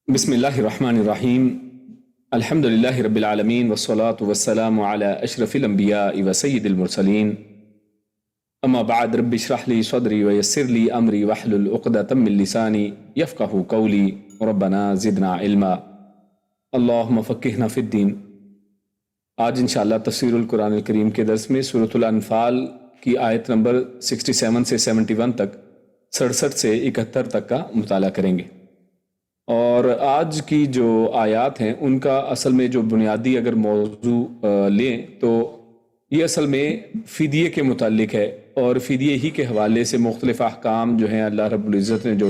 بسم اللہ الرحمن الرحیم الحمد للہ رب العالمین والصلاة والسلام علی اشرف الانبیاء وسید المرسلین اما بعد رب اشرح لی صدری ویسر لی امری واحلل عقدۃ من لسانی یفقہوا قولی ربنا زدنا علما اللہم فقہنا فی الدین۔ آج انشاءاللہ تفسیر القرآن الکریم کے درس میں سورۃ الانفال کی آیت نمبر 67 سے 71 تک، 67 سے 71 تک کا مطالعہ کریں گے۔ اور آج کی جو آیات ہیں ان کا اصل میں جو بنیادی اگر موضوع لیں تو یہ اصل میں فدیے کے متعلق ہے، اور فدیے ہی کے حوالے سے مختلف احکام جو ہیں اللہ رب العزت نے جو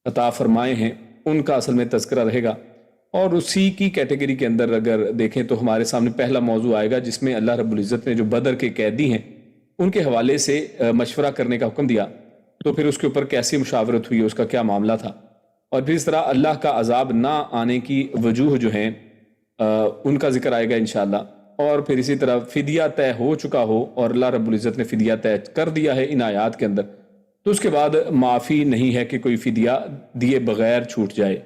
عطا فرمائے ہیں ان کا اصل میں تذکرہ رہے گا۔ اور اسی کی کیٹیگری کے اندر اگر دیکھیں تو ہمارے سامنے پہلا موضوع آئے گا جس میں اللہ رب العزت نے جو بدر کے قیدی ہیں ان کے حوالے سے مشورہ کرنے کا حکم دیا، تو پھر اس کے اوپر کیسی مشاورت ہوئی، اس کا کیا معاملہ تھا، اور پھر اس طرح اللہ کا عذاب نہ آنے کی وجوہ جو ہیں ان کا ذکر آئے گا انشاءاللہ۔ اور پھر اسی طرح فدیہ طے ہو چکا ہو اور اللہ رب العزت نے فدیہ طے کر دیا ہے ان آیات کے اندر، تو اس کے بعد معافی نہیں ہے کہ کوئی فدیہ دیے بغیر چھوٹ جائے۔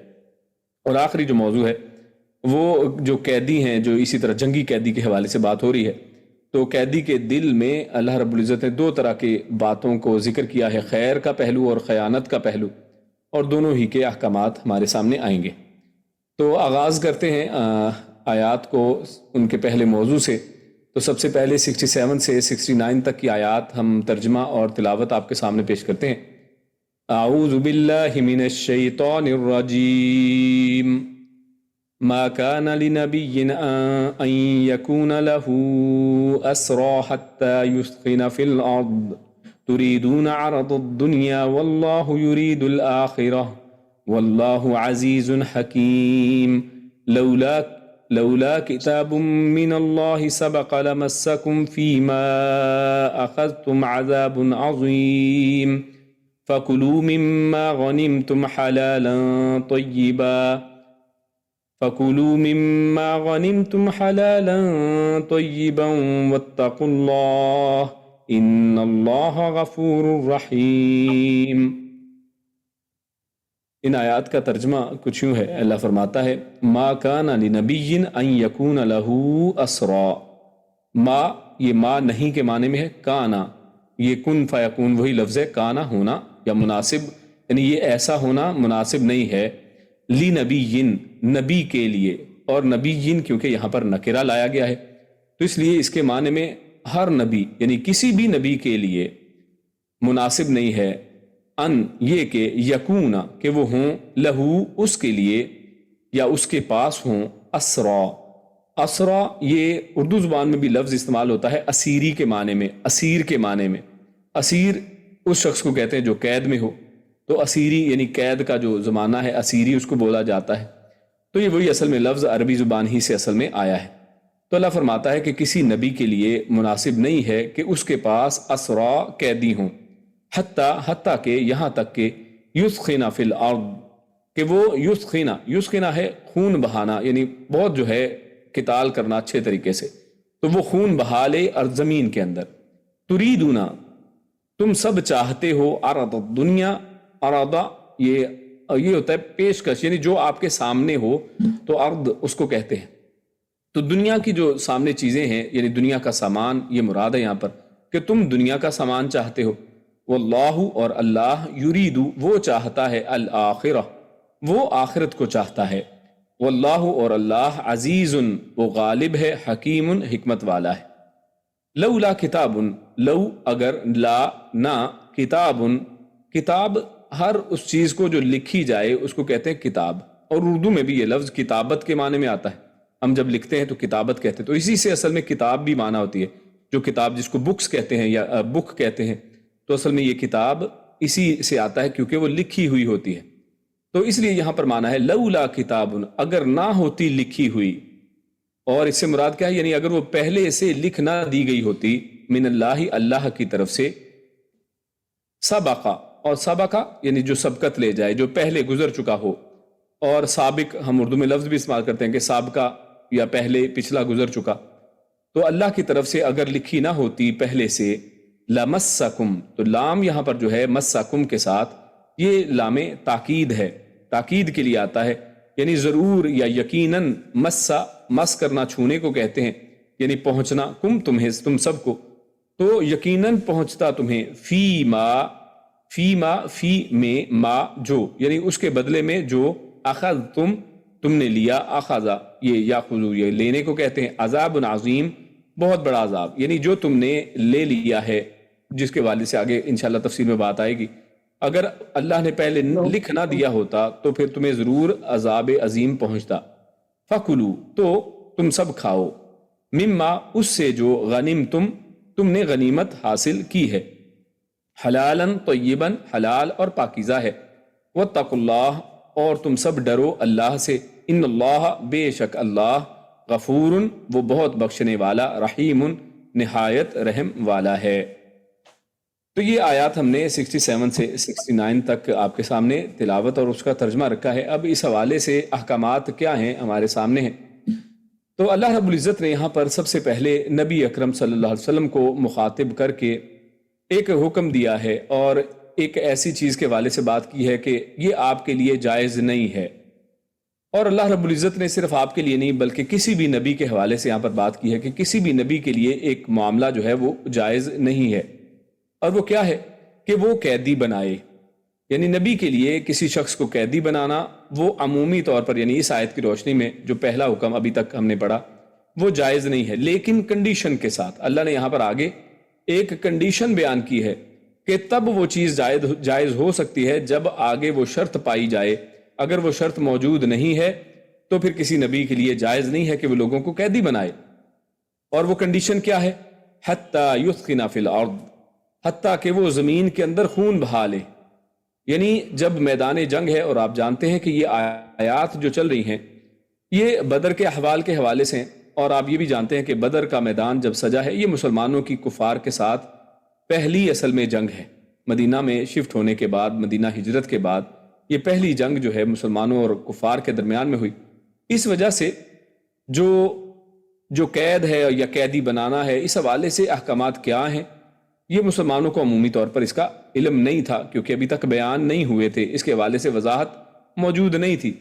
اور آخری جو موضوع ہے وہ جو قیدی ہیں، جو اسی طرح جنگی قیدی کے حوالے سے بات ہو رہی ہے، تو قیدی کے دل میں اللہ رب العزت نے دو طرح کی باتوں کو ذکر کیا ہے، خیر کا پہلو اور خیانت کا پہلو، اور دونوں ہی کے احکامات ہمارے سامنے آئیں گے۔ تو آغاز کرتے ہیں آیات کو ان کے پہلے موضوع سے۔ تو سب سے پہلے 67 سے 69 تک کی آیات ہم ترجمہ اور تلاوت آپ کے سامنے پیش کرتے ہیں۔ اعوذ باللہ من الشیطان الرجیم، ما كان لنبی ان یکون له اسرى حتى يثخن في الارض تريدون عرض الدنيا والله يريد الآخرة والله عزيز حكيم لولا كتاب من الله سبق لمسكم فيما أخذتم عذاب عظيم فكلوا مما غنمتم حلالا طيبا واتقوا الله ان اللہ غفور الرحیم۔ ان آیات کا ترجمہ کچھ یوں ہے، اللہ فرماتا ہے ما کان لنبی ان یکون له اسرا۔ ما، یہ ما نہیں کے معنی میں ہے، کانا یہ کن فیکون وہی لفظ ہے، کانا ہونا یا مناسب، یعنی یہ ایسا ہونا مناسب نہیں ہے، لنبی نبی کے لیے، اور نبی کیونکہ یہاں پر نکرہ لایا گیا ہے تو اس لیے اس کے معنی میں ہر نبی یعنی کسی بھی نبی کے لیے مناسب نہیں ہے ان یہ کہ یکونا کہ وہ ہوں لہو اس کے لیے یا اس کے پاس ہوں اسرا۔ اسرا یہ اردو زبان میں بھی لفظ استعمال ہوتا ہے اسیری کے معنی میں، اسیر کے معنی میں۔ اسیر اس شخص کو کہتے ہیں جو قید میں ہو، تو اسیری یعنی قید کا جو زمانہ ہے اسیری اس کو بولا جاتا ہے، تو یہ وہی اصل میں لفظ عربی زبان ہی سے اصل میں آیا ہے۔ تو اللہ فرماتا ہے کہ کسی نبی کے لیے مناسب نہیں ہے کہ اس کے پاس اسرا قیدی ہوں، حتیٰ کہ یہاں تک کہ یسخن فی الارض، کہ وہ یسخن ہے خون بہانا، یعنی بہت جو ہے قتال کرنا اچھے طریقے سے، تو وہ خون بہا لے زمین کے اندر۔ تریدون تم سب چاہتے ہو، عرض الدنیا، عرض یہ ہوتا ہے پیشکش، یعنی جو آپ کے سامنے ہو تو عرض اس کو کہتے ہیں۔ تو دنیا کی جو سامنے چیزیں ہیں یعنی دنیا کا سامان، یہ مراد ہے یہاں پر کہ تم دنیا کا سامان چاہتے ہو۔ واللہ اور اللہ، یرید وہ چاہتا ہے، الآخرہ وہ آخرت کو چاہتا ہے، واللہ اور اللہ عزیز وہ غالب ہے، حکیم حکمت والا ہے۔ لولا کتاب، لو اگر، لا نہ، کتاب ہر اس چیز کو جو لکھی جائے اس کو کہتے ہیں کتاب، اور اردو میں بھی یہ لفظ کتابت کے معنی میں آتا ہے، ہم جب لکھتے ہیں تو کتابت کہتے ہیں، تو اسی سے اصل میں کتاب بھی معنی ہوتی ہے، جو کتاب جس کو بکس کہتے ہیں یا بک کہتے ہیں، تو اصل میں یہ کتاب اسی سے آتا ہے کیونکہ وہ لکھی ہوئی ہوتی ہے، تو اس لیے یہاں پر معنی ہے لولا کتاب، اگر نہ ہوتی لکھی ہوئی، اور اس سے مراد کیا ہے، یعنی اگر وہ پہلے سے لکھ نہ دی گئی ہوتی، من اللہ اللہ کی طرف سے، سبقہ، اور سبقہ یعنی جو سبقت لے جائے، جو پہلے گزر چکا ہو، اور سابق ہم اردو میں لفظ بھی استعمال کرتے ہیں کہ سابقہ یا پہلے پچھلا گزر چکا، تو اللہ کی طرف سے اگر لکھی نہ ہوتی پہلے سے، لمسکم، تو لام یہاں پر جو ہے مسکم کے ساتھ یہ لام تاکید ہے، تاکید کے لیے آتا ہے، یعنی ضرور یا یقیناً، مس کرنا چھونے کو کہتے ہیں، یعنی پہنچنا، تم سب کو، تو یقیناً پہنچتا تمہیں، فی میں ما جو، یعنی اس کے بدلے میں جو، اخذ تم نے لیا، اخذا یہ یاخذو یہ لینے کو کہتے ہیں، عذاب عظیم بہت بڑا عذاب، یعنی جو تم نے لے لیا ہے، جس کے والد سے آگے انشاءاللہ تفصیل میں بات آئے گی۔ اگر اللہ نے پہلے لکھ نہ دیا ہوتا تو پھر تمہیں ضرور عذاب عظیم پہنچتا۔ فَكُلُوا تو تم سب کھاؤ، مما اس سے جو غنیم تم نے غنیمت حاصل کی ہے، حلالاً طیباً حلال اور پاکیزہ ہے، واتقوا اللہ اور تم سب ڈرو اللہ سے، ان اللہ بے شک اللہ، غفور وہ بہت بخشنے والا، رحیم نہایت رحم والا ہے۔ تو یہ آیات ہم نے 67 سے 69 تک آپ کے سامنے تلاوت اور اس کا ترجمہ رکھا ہے۔ اب اس حوالے سے احکامات کیا ہیں ہمارے سامنے ہیں۔ تو اللہ رب العزت نے یہاں پر سب سے پہلے نبی اکرم صلی اللہ علیہ وسلم کو مخاطب کر کے ایک حکم دیا ہے، اور ایک ایسی چیز کے حوالے سے بات کی ہے کہ یہ آپ کے لیے جائز نہیں ہے۔ اور اللہ رب العزت نے صرف آپ کے لیے نہیں بلکہ کسی بھی نبی کے حوالے سے یہاں پر بات کی ہے کہ کسی بھی نبی کے لیے ایک معاملہ جو ہے وہ جائز نہیں ہے، اور وہ کیا ہے کہ وہ قیدی بنائے، یعنی نبی کے لیے کسی شخص کو قیدی بنانا وہ عمومی طور پر، یعنی اس آیت کی روشنی میں جو پہلا حکم ابھی تک ہم نے پڑھا وہ جائز نہیں ہے، لیکن کنڈیشن کے ساتھ۔ اللہ نے یہاں پر آگے ایک کنڈیشن بیان کی ہے کہ تب وہ چیز جائز ہو سکتی ہے جب آگے وہ شرط پائی جائے، اگر وہ شرط موجود نہیں ہے تو پھر کسی نبی کے لیے جائز نہیں ہے کہ وہ لوگوں کو قیدی بنائے۔ اور وہ کنڈیشن کیا ہے؟ حتیٰ یثخن فی الارض، حتیٰ کہ وہ زمین کے اندر خون بہا لے، یعنی جب میدان جنگ ہے، اور آپ جانتے ہیں کہ یہ آیات جو چل رہی ہیں یہ بدر کے احوال کے حوالے سے ہیں، اور آپ یہ بھی جانتے ہیں کہ بدر کا میدان جب سجا ہے یہ مسلمانوں کی کفار کے ساتھ پہلی اصل میں جنگ ہے، مدینہ میں شفٹ ہونے کے بعد، مدینہ ہجرت کے بعد یہ پہلی جنگ جو ہے مسلمانوں اور کفار کے درمیان میں ہوئی۔ اس وجہ سے جو قید ہے یا قیدی بنانا ہے، اس حوالے سے احکامات کیا ہیں یہ مسلمانوں کو عمومی طور پر اس کا علم نہیں تھا، کیونکہ ابھی تک بیان نہیں ہوئے تھے، اس کے حوالے سے وضاحت موجود نہیں تھی۔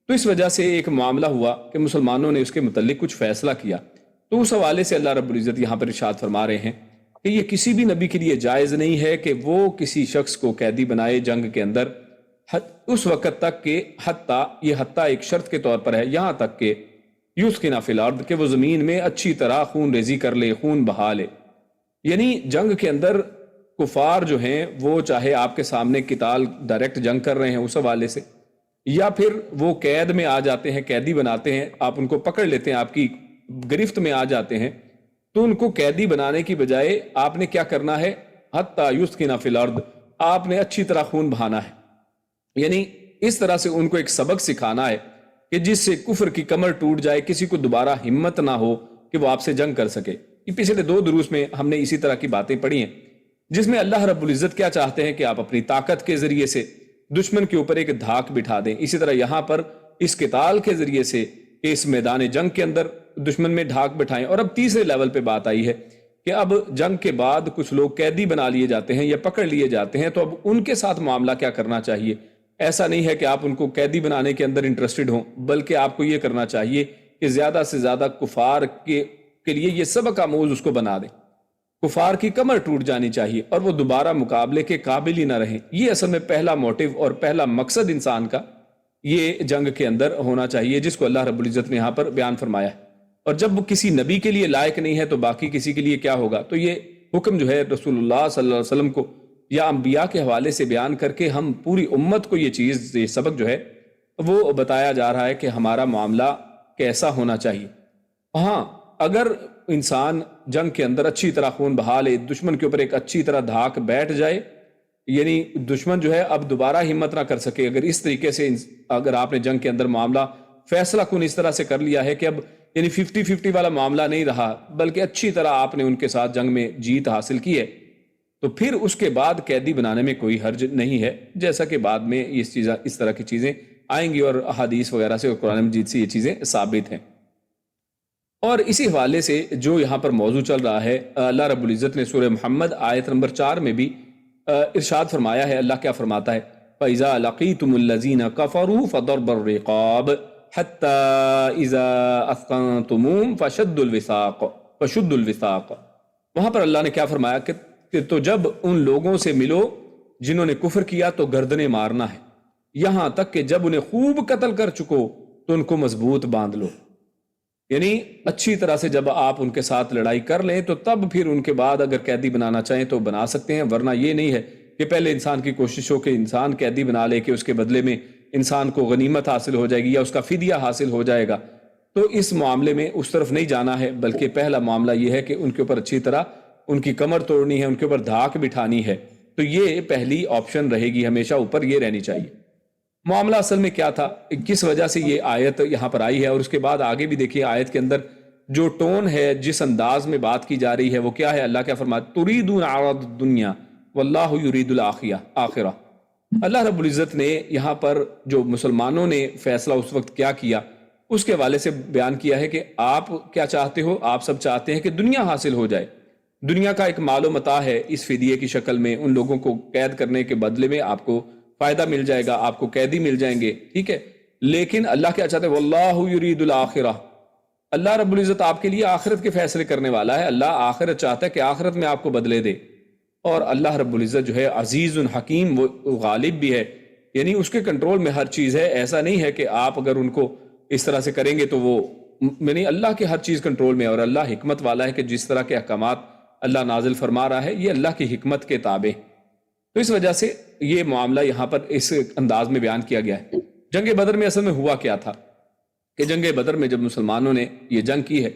تو اس وجہ سے ایک معاملہ ہوا کہ مسلمانوں نے اس کے متعلق کچھ فیصلہ کیا، تو اس حوالے سے اللہ رب العزت یہاں پر ارشاد فرما رہے ہیں کہ یہ کسی بھی نبی کے لیے جائز نہیں ہے کہ وہ کسی شخص کو قیدی بنائے جنگ کے اندر، اس وقت تک کہ حتیٰ ایک شرط کے طور پر ہے، یہاں تک کہ یسکن فی الارض کہ وہ زمین میں اچھی طرح خون ریزی کر لے، خون بہا لے، یعنی جنگ کے اندر کفار جو ہیں وہ چاہے آپ کے سامنے قتال ڈائریکٹ جنگ کر رہے ہیں اس حوالے سے، یا پھر وہ قید میں آ جاتے ہیں، قیدی بناتے ہیں، آپ ان کو پکڑ لیتے ہیں، آپ کی گرفت میں آ جاتے ہیں، تو ان کو قیدی بنانے کی بجائے آپ نے کیا کرنا ہے؟ حتیٰ یسکن فی الارض، آپ نے اچھی طرح خون بہانا ہے، یعنی اس طرح سے ان کو ایک سبق سکھانا ہے کہ جس سے کفر کی کمر ٹوٹ جائے، کسی کو دوبارہ ہمت نہ ہو کہ وہ آپ سے جنگ کر سکے۔ یہ پچھلے 2 دروس میں ہم نے اسی طرح کی باتیں پڑھی ہیں، جس میں اللہ رب العزت کیا چاہتے ہیں کہ آپ اپنی طاقت کے ذریعے سے دشمن کے اوپر ایک دھاک بٹھا دیں، اسی طرح یہاں پر اس قتال کے ذریعے سے اس میدان جنگ کے اندر دشمن میں دھاک بٹھائیں۔ اور اب تیسرے لیول پہ بات آئی ہے کہ اب جنگ کے بعد کچھ لوگ قیدی بنا لیے جاتے ہیں یا پکڑ لیے جاتے ہیں، تو اب ان کے ساتھ معاملہ کیا کرنا چاہیے؟ ایسا نہیں ہے کہ آپ ان کو قیدی بنانے کے اندر انٹرسٹڈ ہوں، بلکہ آپ کو یہ کرنا چاہیے کہ زیادہ سے زیادہ کفار کے لیے یہ سبق آموز اس کو بنا دیں، کفار کی کمر ٹوٹ جانی چاہیے اور وہ دوبارہ مقابلے کے قابل ہی نہ رہیں۔ یہ اصل میں پہلا موٹیو اور پہلا مقصد انسان کا یہ جنگ کے اندر ہونا چاہیے، جس کو اللہ رب العزت نے یہاں پر بیان فرمایا ہے۔ اور جب وہ کسی نبی کے لیے لائق نہیں ہے تو باقی کسی کے لیے کیا ہوگا؟ تو یہ حکم جو ہے رسول اللہ صلی اللہ علیہ وسلم کو یا انبیاء کے حوالے سے بیان کر کے ہم پوری امت کو یہ سبق جو ہے وہ بتایا جا رہا ہے کہ ہمارا معاملہ کیسا ہونا چاہیے۔ ہاں، اگر انسان جنگ کے اندر اچھی طرح خون بہا لے، دشمن کے اوپر ایک اچھی طرح دھاک بیٹھ جائے، یعنی دشمن جو ہے اب دوبارہ ہمت نہ کر سکے، اگر اس طریقے سے اگر آپ نے جنگ کے اندر معاملہ فیصلہ کن اس طرح سے کر لیا ہے کہ اب یعنی 50-50 والا معاملہ نہیں رہا، بلکہ اچھی طرح آپ نے ان کے ساتھ جنگ میں جیت حاصل کی ہے، تو پھر اس کے بعد قیدی بنانے میں کوئی حرج نہیں ہے، جیسا کہ بعد میں اس طرح کی چیزیں آئیں گی اور احادیث وغیرہ سے اور قرآن مجید سے یہ چیزیں ثابت ہیں۔ اور اسی حوالے سے جو یہاں پر موضوع چل رہا ہے، اللہ رب العزت نے سورہ محمد آیت نمبر 4 میں بھی ارشاد فرمایا ہے۔ اللہ کیا فرماتا ہے فَإِذَا لَقِيتُمُ الَّذِينَ كَفَرُوا فَضَرْبَ الرِّقَابِ حَتَّى إِذَا أَثْقَلْتُمُوهُمْ فَشُدُّوا الْوِثَاقَ۔ وہاں پر اللہ نے کیا فرمایا کہ تو جب ان لوگوں سے ملو جنہوں نے کفر کیا تو گردنیں مارنا ہے، یہاں تک کہ جب انہیں خوب قتل کر چکو تو ان کو مضبوط باندھ لو۔ یعنی اچھی طرح سے جب آپ ان کے ساتھ لڑائی کر لیں تو تب پھر ان کے بعد اگر قیدی بنانا چاہیں تو بنا سکتے ہیں، ورنہ یہ نہیں ہے کہ پہلے انسان کی کوشش ہو کہ انسان قیدی بنا لے کہ اس کے بدلے میں انسان کو غنیمت حاصل ہو جائے گی یا اس کا فدیہ حاصل ہو جائے گا۔ تو اس معاملے میں اس طرف نہیں جانا ہے، بلکہ پہلا معاملہ یہ ہے کہ ان کے اوپر اچھی طرح ان کی کمر توڑنی ہے، ان کے اوپر دھاک بٹھانی ہے۔ تو یہ پہلی آپشن رہے گی، ہمیشہ اوپر یہ رہنی چاہیے۔ معاملہ اصل میں کیا تھا، کس وجہ سے یہ آیت یہاں پر آئی ہے، اور اس کے بعد آگے بھی دیکھیے آیت کے اندر جو ٹون ہے، جس انداز میں بات کی جا رہی ہے وہ کیا ہے۔ اللہ کیا فرماتا، تریدون عرض الدنیا واللہ یرید الآخرہ۔ اللہ رب العزت نے یہاں پر جو مسلمانوں نے فیصلہ اس وقت کیا کیا اس کے حوالے سے بیان کیا ہے کہ آپ کیا چاہتے ہو، آپ سب چاہتے ہیں کہ دنیا حاصل ہو جائے، دنیا کا ایک مال و متاع ہے اس فدیے کی شکل میں، ان لوگوں کو قید کرنے کے بدلے میں آپ کو فائدہ مل جائے گا، آپ کو قیدی مل جائیں گے، ٹھیک ہے۔ لیکن اللہ کیا چاہتے ہیں، واللہ یرید الآخرہ، اللہ رب العزت آپ کے لیے آخرت کے فیصلے کرنے والا ہے، اللہ آخرت چاہتا ہے کہ آخرت میں آپ کو بدلے دے۔ اور اللہ رب العزت جو ہے عزیز حکیم، وہ غالب بھی ہے، یعنی اس کے کنٹرول میں ہر چیز ہے۔ ایسا نہیں ہے کہ آپ اگر ان کو اس طرح سے کریں گے تو وہ، یعنی اللہ کے ہر چیز کنٹرول میں، اور اللہ حکمت والا ہے کہ جس طرح کے احکامات اللہ نازل فرما رہا ہے یہ اللہ کی حکمت کے تابع۔ تو اس وجہ سے یہ معاملہ یہاں پر اس انداز میں بیان کیا گیا ہے۔ جنگ بدر میں اصل میں ہوا کیا تھا کہ جنگ بدر میں جب مسلمانوں نے یہ جنگ کی ہے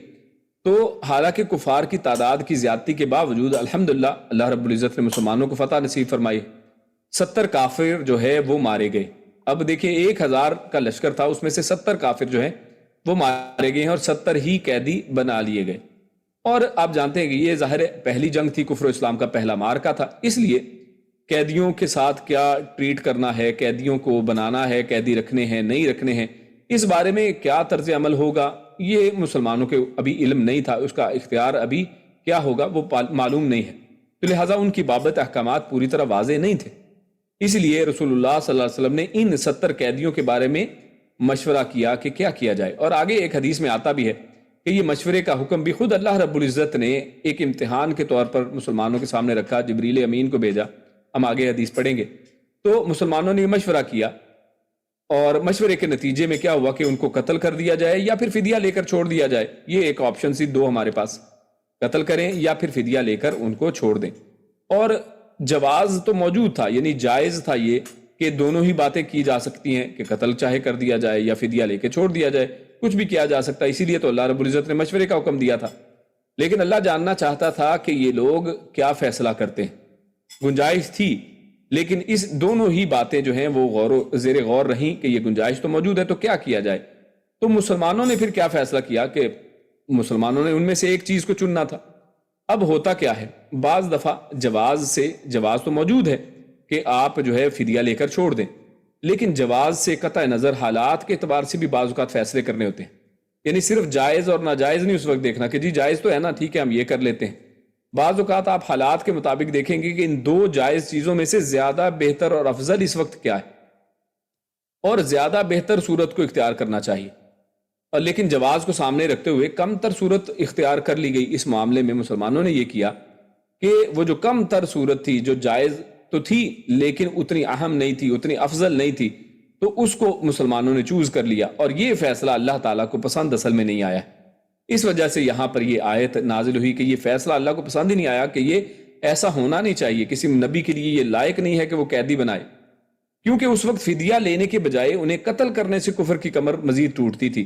تو حالانکہ کفار کی تعداد کی زیادتی کے باوجود الحمدللہ اللہ رب العزت نے مسلمانوں کو فتح نصیب فرمائی۔ 70 کافر جو ہے وہ مارے گئے۔ اب دیکھیں 1000 کا لشکر تھا، اس میں سے 70 کافر جو ہیں وہ مارے گئے ہیں اور 70 ہی قیدی بنا لیے گئے۔ اور آپ جانتے ہیں کہ یہ ظاہر پہلی جنگ تھی، کفر و اسلام کا پہلا معرکہ تھا، اس لیے قیدیوں کے ساتھ کیا ٹریٹ کرنا ہے، قیدیوں کو بنانا ہے، قیدی رکھنے ہیں نہیں رکھنے ہیں، اس بارے میں کیا طرز عمل ہوگا یہ مسلمانوں کے ابھی علم نہیں تھا، اس کا اختیار ابھی کیا ہوگا وہ معلوم نہیں ہے، تو لہٰذا ان کی بابت احکامات پوری طرح واضح نہیں تھے۔ اس لیے رسول اللہ صلی اللہ علیہ وسلم نے ان 70 قیدیوں کے بارے میں مشورہ کیا کہ کیا کیا جائے، اور آگے ایک حدیث میں آتا بھی ہے کہ یہ مشورے کا حکم بھی خود اللہ رب العزت نے ایک امتحان کے طور پر مسلمانوں کے سامنے رکھا، جبریل امین کو بھیجا، ہم آگے حدیث پڑھیں گے۔ تو مسلمانوں نے یہ مشورہ کیا اور مشورے کے نتیجے میں کیا ہوا کہ ان کو قتل کر دیا جائے یا پھر فدیہ لے کر چھوڑ دیا جائے۔ یہ ایک آپشن سی دو ہمارے پاس، قتل کریں یا پھر فدیہ لے کر ان کو چھوڑ دیں۔ اور جواز تو موجود تھا، یعنی جائز تھا یہ کہ دونوں ہی باتیں کی جا سکتی ہیں کہ قتل چاہے کر دیا جائے یا فدیہ لے کے چھوڑ دیا جائے، کچھ بھی کیا جا سکتا ہے، اسی لیے تو اللہ رب العزت نے مشورے کا حکم دیا تھا۔ لیکن اللہ جاننا چاہتا تھا کہ یہ لوگ کیا فیصلہ کرتے ہیں۔ گنجائش تھی لیکن اس دونوں ہی باتیں جو ہیں وہ زیر غور رہیں کہ یہ گنجائش تو موجود ہے تو کیا کیا جائے۔ تو مسلمانوں نے پھر کیا فیصلہ کیا کہ مسلمانوں نے ان میں سے ایک چیز کو چننا تھا۔ اب ہوتا کیا ہے، بعض دفعہ جواز تو موجود ہے کہ آپ جو ہے فدیہ لے کر چھوڑ دیں، لیکن جواز سے قطع نظر حالات کے اعتبار سے بھی بعض اوقات فیصلے کرنے ہوتے ہیں۔ یعنی صرف جائز اور ناجائز نہیں اس وقت دیکھنا کہ جی جائز تو ہے نا، ٹھیک ہے ہم یہ کر لیتے ہیں۔ بعض اوقات آپ حالات کے مطابق دیکھیں گے کہ ان دو جائز چیزوں میں سے زیادہ بہتر اور افضل اس وقت کیا ہے، اور زیادہ بہتر صورت کو اختیار کرنا چاہیے، اور لیکن جواز کو سامنے رکھتے ہوئے کم تر صورت اختیار کر لی گئی۔ اس معاملے میں مسلمانوں نے یہ کیا کہ وہ جو کم تر صورت تھی، جو جائز تو تھی لیکن اتنی اہم نہیں تھی، اتنی افضل نہیں تھی، تو اس کو مسلمانوں نے چوز کر لیا، اور یہ فیصلہ اللہ تعالیٰ کو پسند اصل میں نہیں آیا۔ اس وجہ سے یہاں پر یہ آیت نازل ہوئی کہ یہ فیصلہ اللہ کو پسند ہی نہیں آیا، کہ یہ ایسا ہونا نہیں چاہیے، کسی نبی کے لیے یہ لائق نہیں ہے کہ وہ قیدی بنائے، کیونکہ اس وقت فدیہ لینے کے بجائے انہیں قتل کرنے سے کفر کی کمر مزید ٹوٹتی تھی۔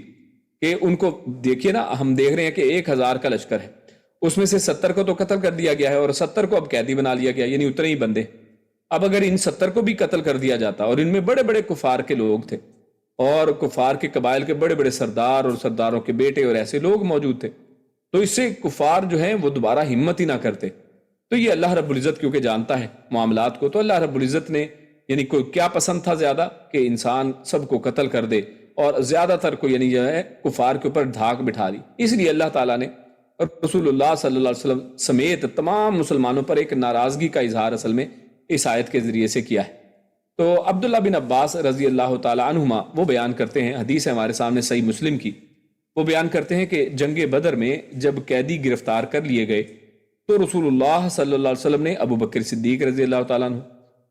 کہ ان کو دیکھیے نا، ہم دیکھ رہے ہیں کہ 1000 کا لشکر ہے، اس میں سے 70 کو تو قتل کر دیا گیا ہے اور 70 کو اب قیدی بنا لیا گیا، یعنی اتنے ہی بندے۔ اب اگر ان 70 کو بھی قتل کر دیا جاتا، اور ان میں بڑے بڑے کفار کے لوگ تھے اور کفار کے قبائل کے بڑے بڑے سردار اور سرداروں کے بیٹے اور ایسے لوگ موجود تھے، تو اس سے کفار جو ہیں وہ دوبارہ ہمت ہی نہ کرتے۔ تو یہ اللہ رب العزت کیونکہ جانتا ہے معاملات کو، تو اللہ رب العزت نے یعنی کوئی کیا پسند تھا زیادہ کہ انسان سب کو قتل کر دے، اور زیادہ تر کو یعنی جو ہے کفار کے اوپر دھاک بٹھا دی۔ اس لیے اللہ تعالیٰ نے اور رسول اللہ صلی اللہ علیہ وسلم سمیت تمام مسلمانوں پر ایک ناراضگی کا اظہار اصل میں اس آیت کے ذریعے سے کیا ہے۔ تو عبداللہ بن عباس رضی اللہ تعالیٰ عنہما وہ بیان کرتے ہیں، حدیث ہے ہمارے سامنے صحیح مسلم کی، وہ بیان کرتے ہیں کہ جنگ بدر میں جب قیدی گرفتار کر لیے گئے تو رسول اللہ صلی اللہ علیہ وسلم نے ابو بکر صدیق رضی اللہ تعالیٰ عنہ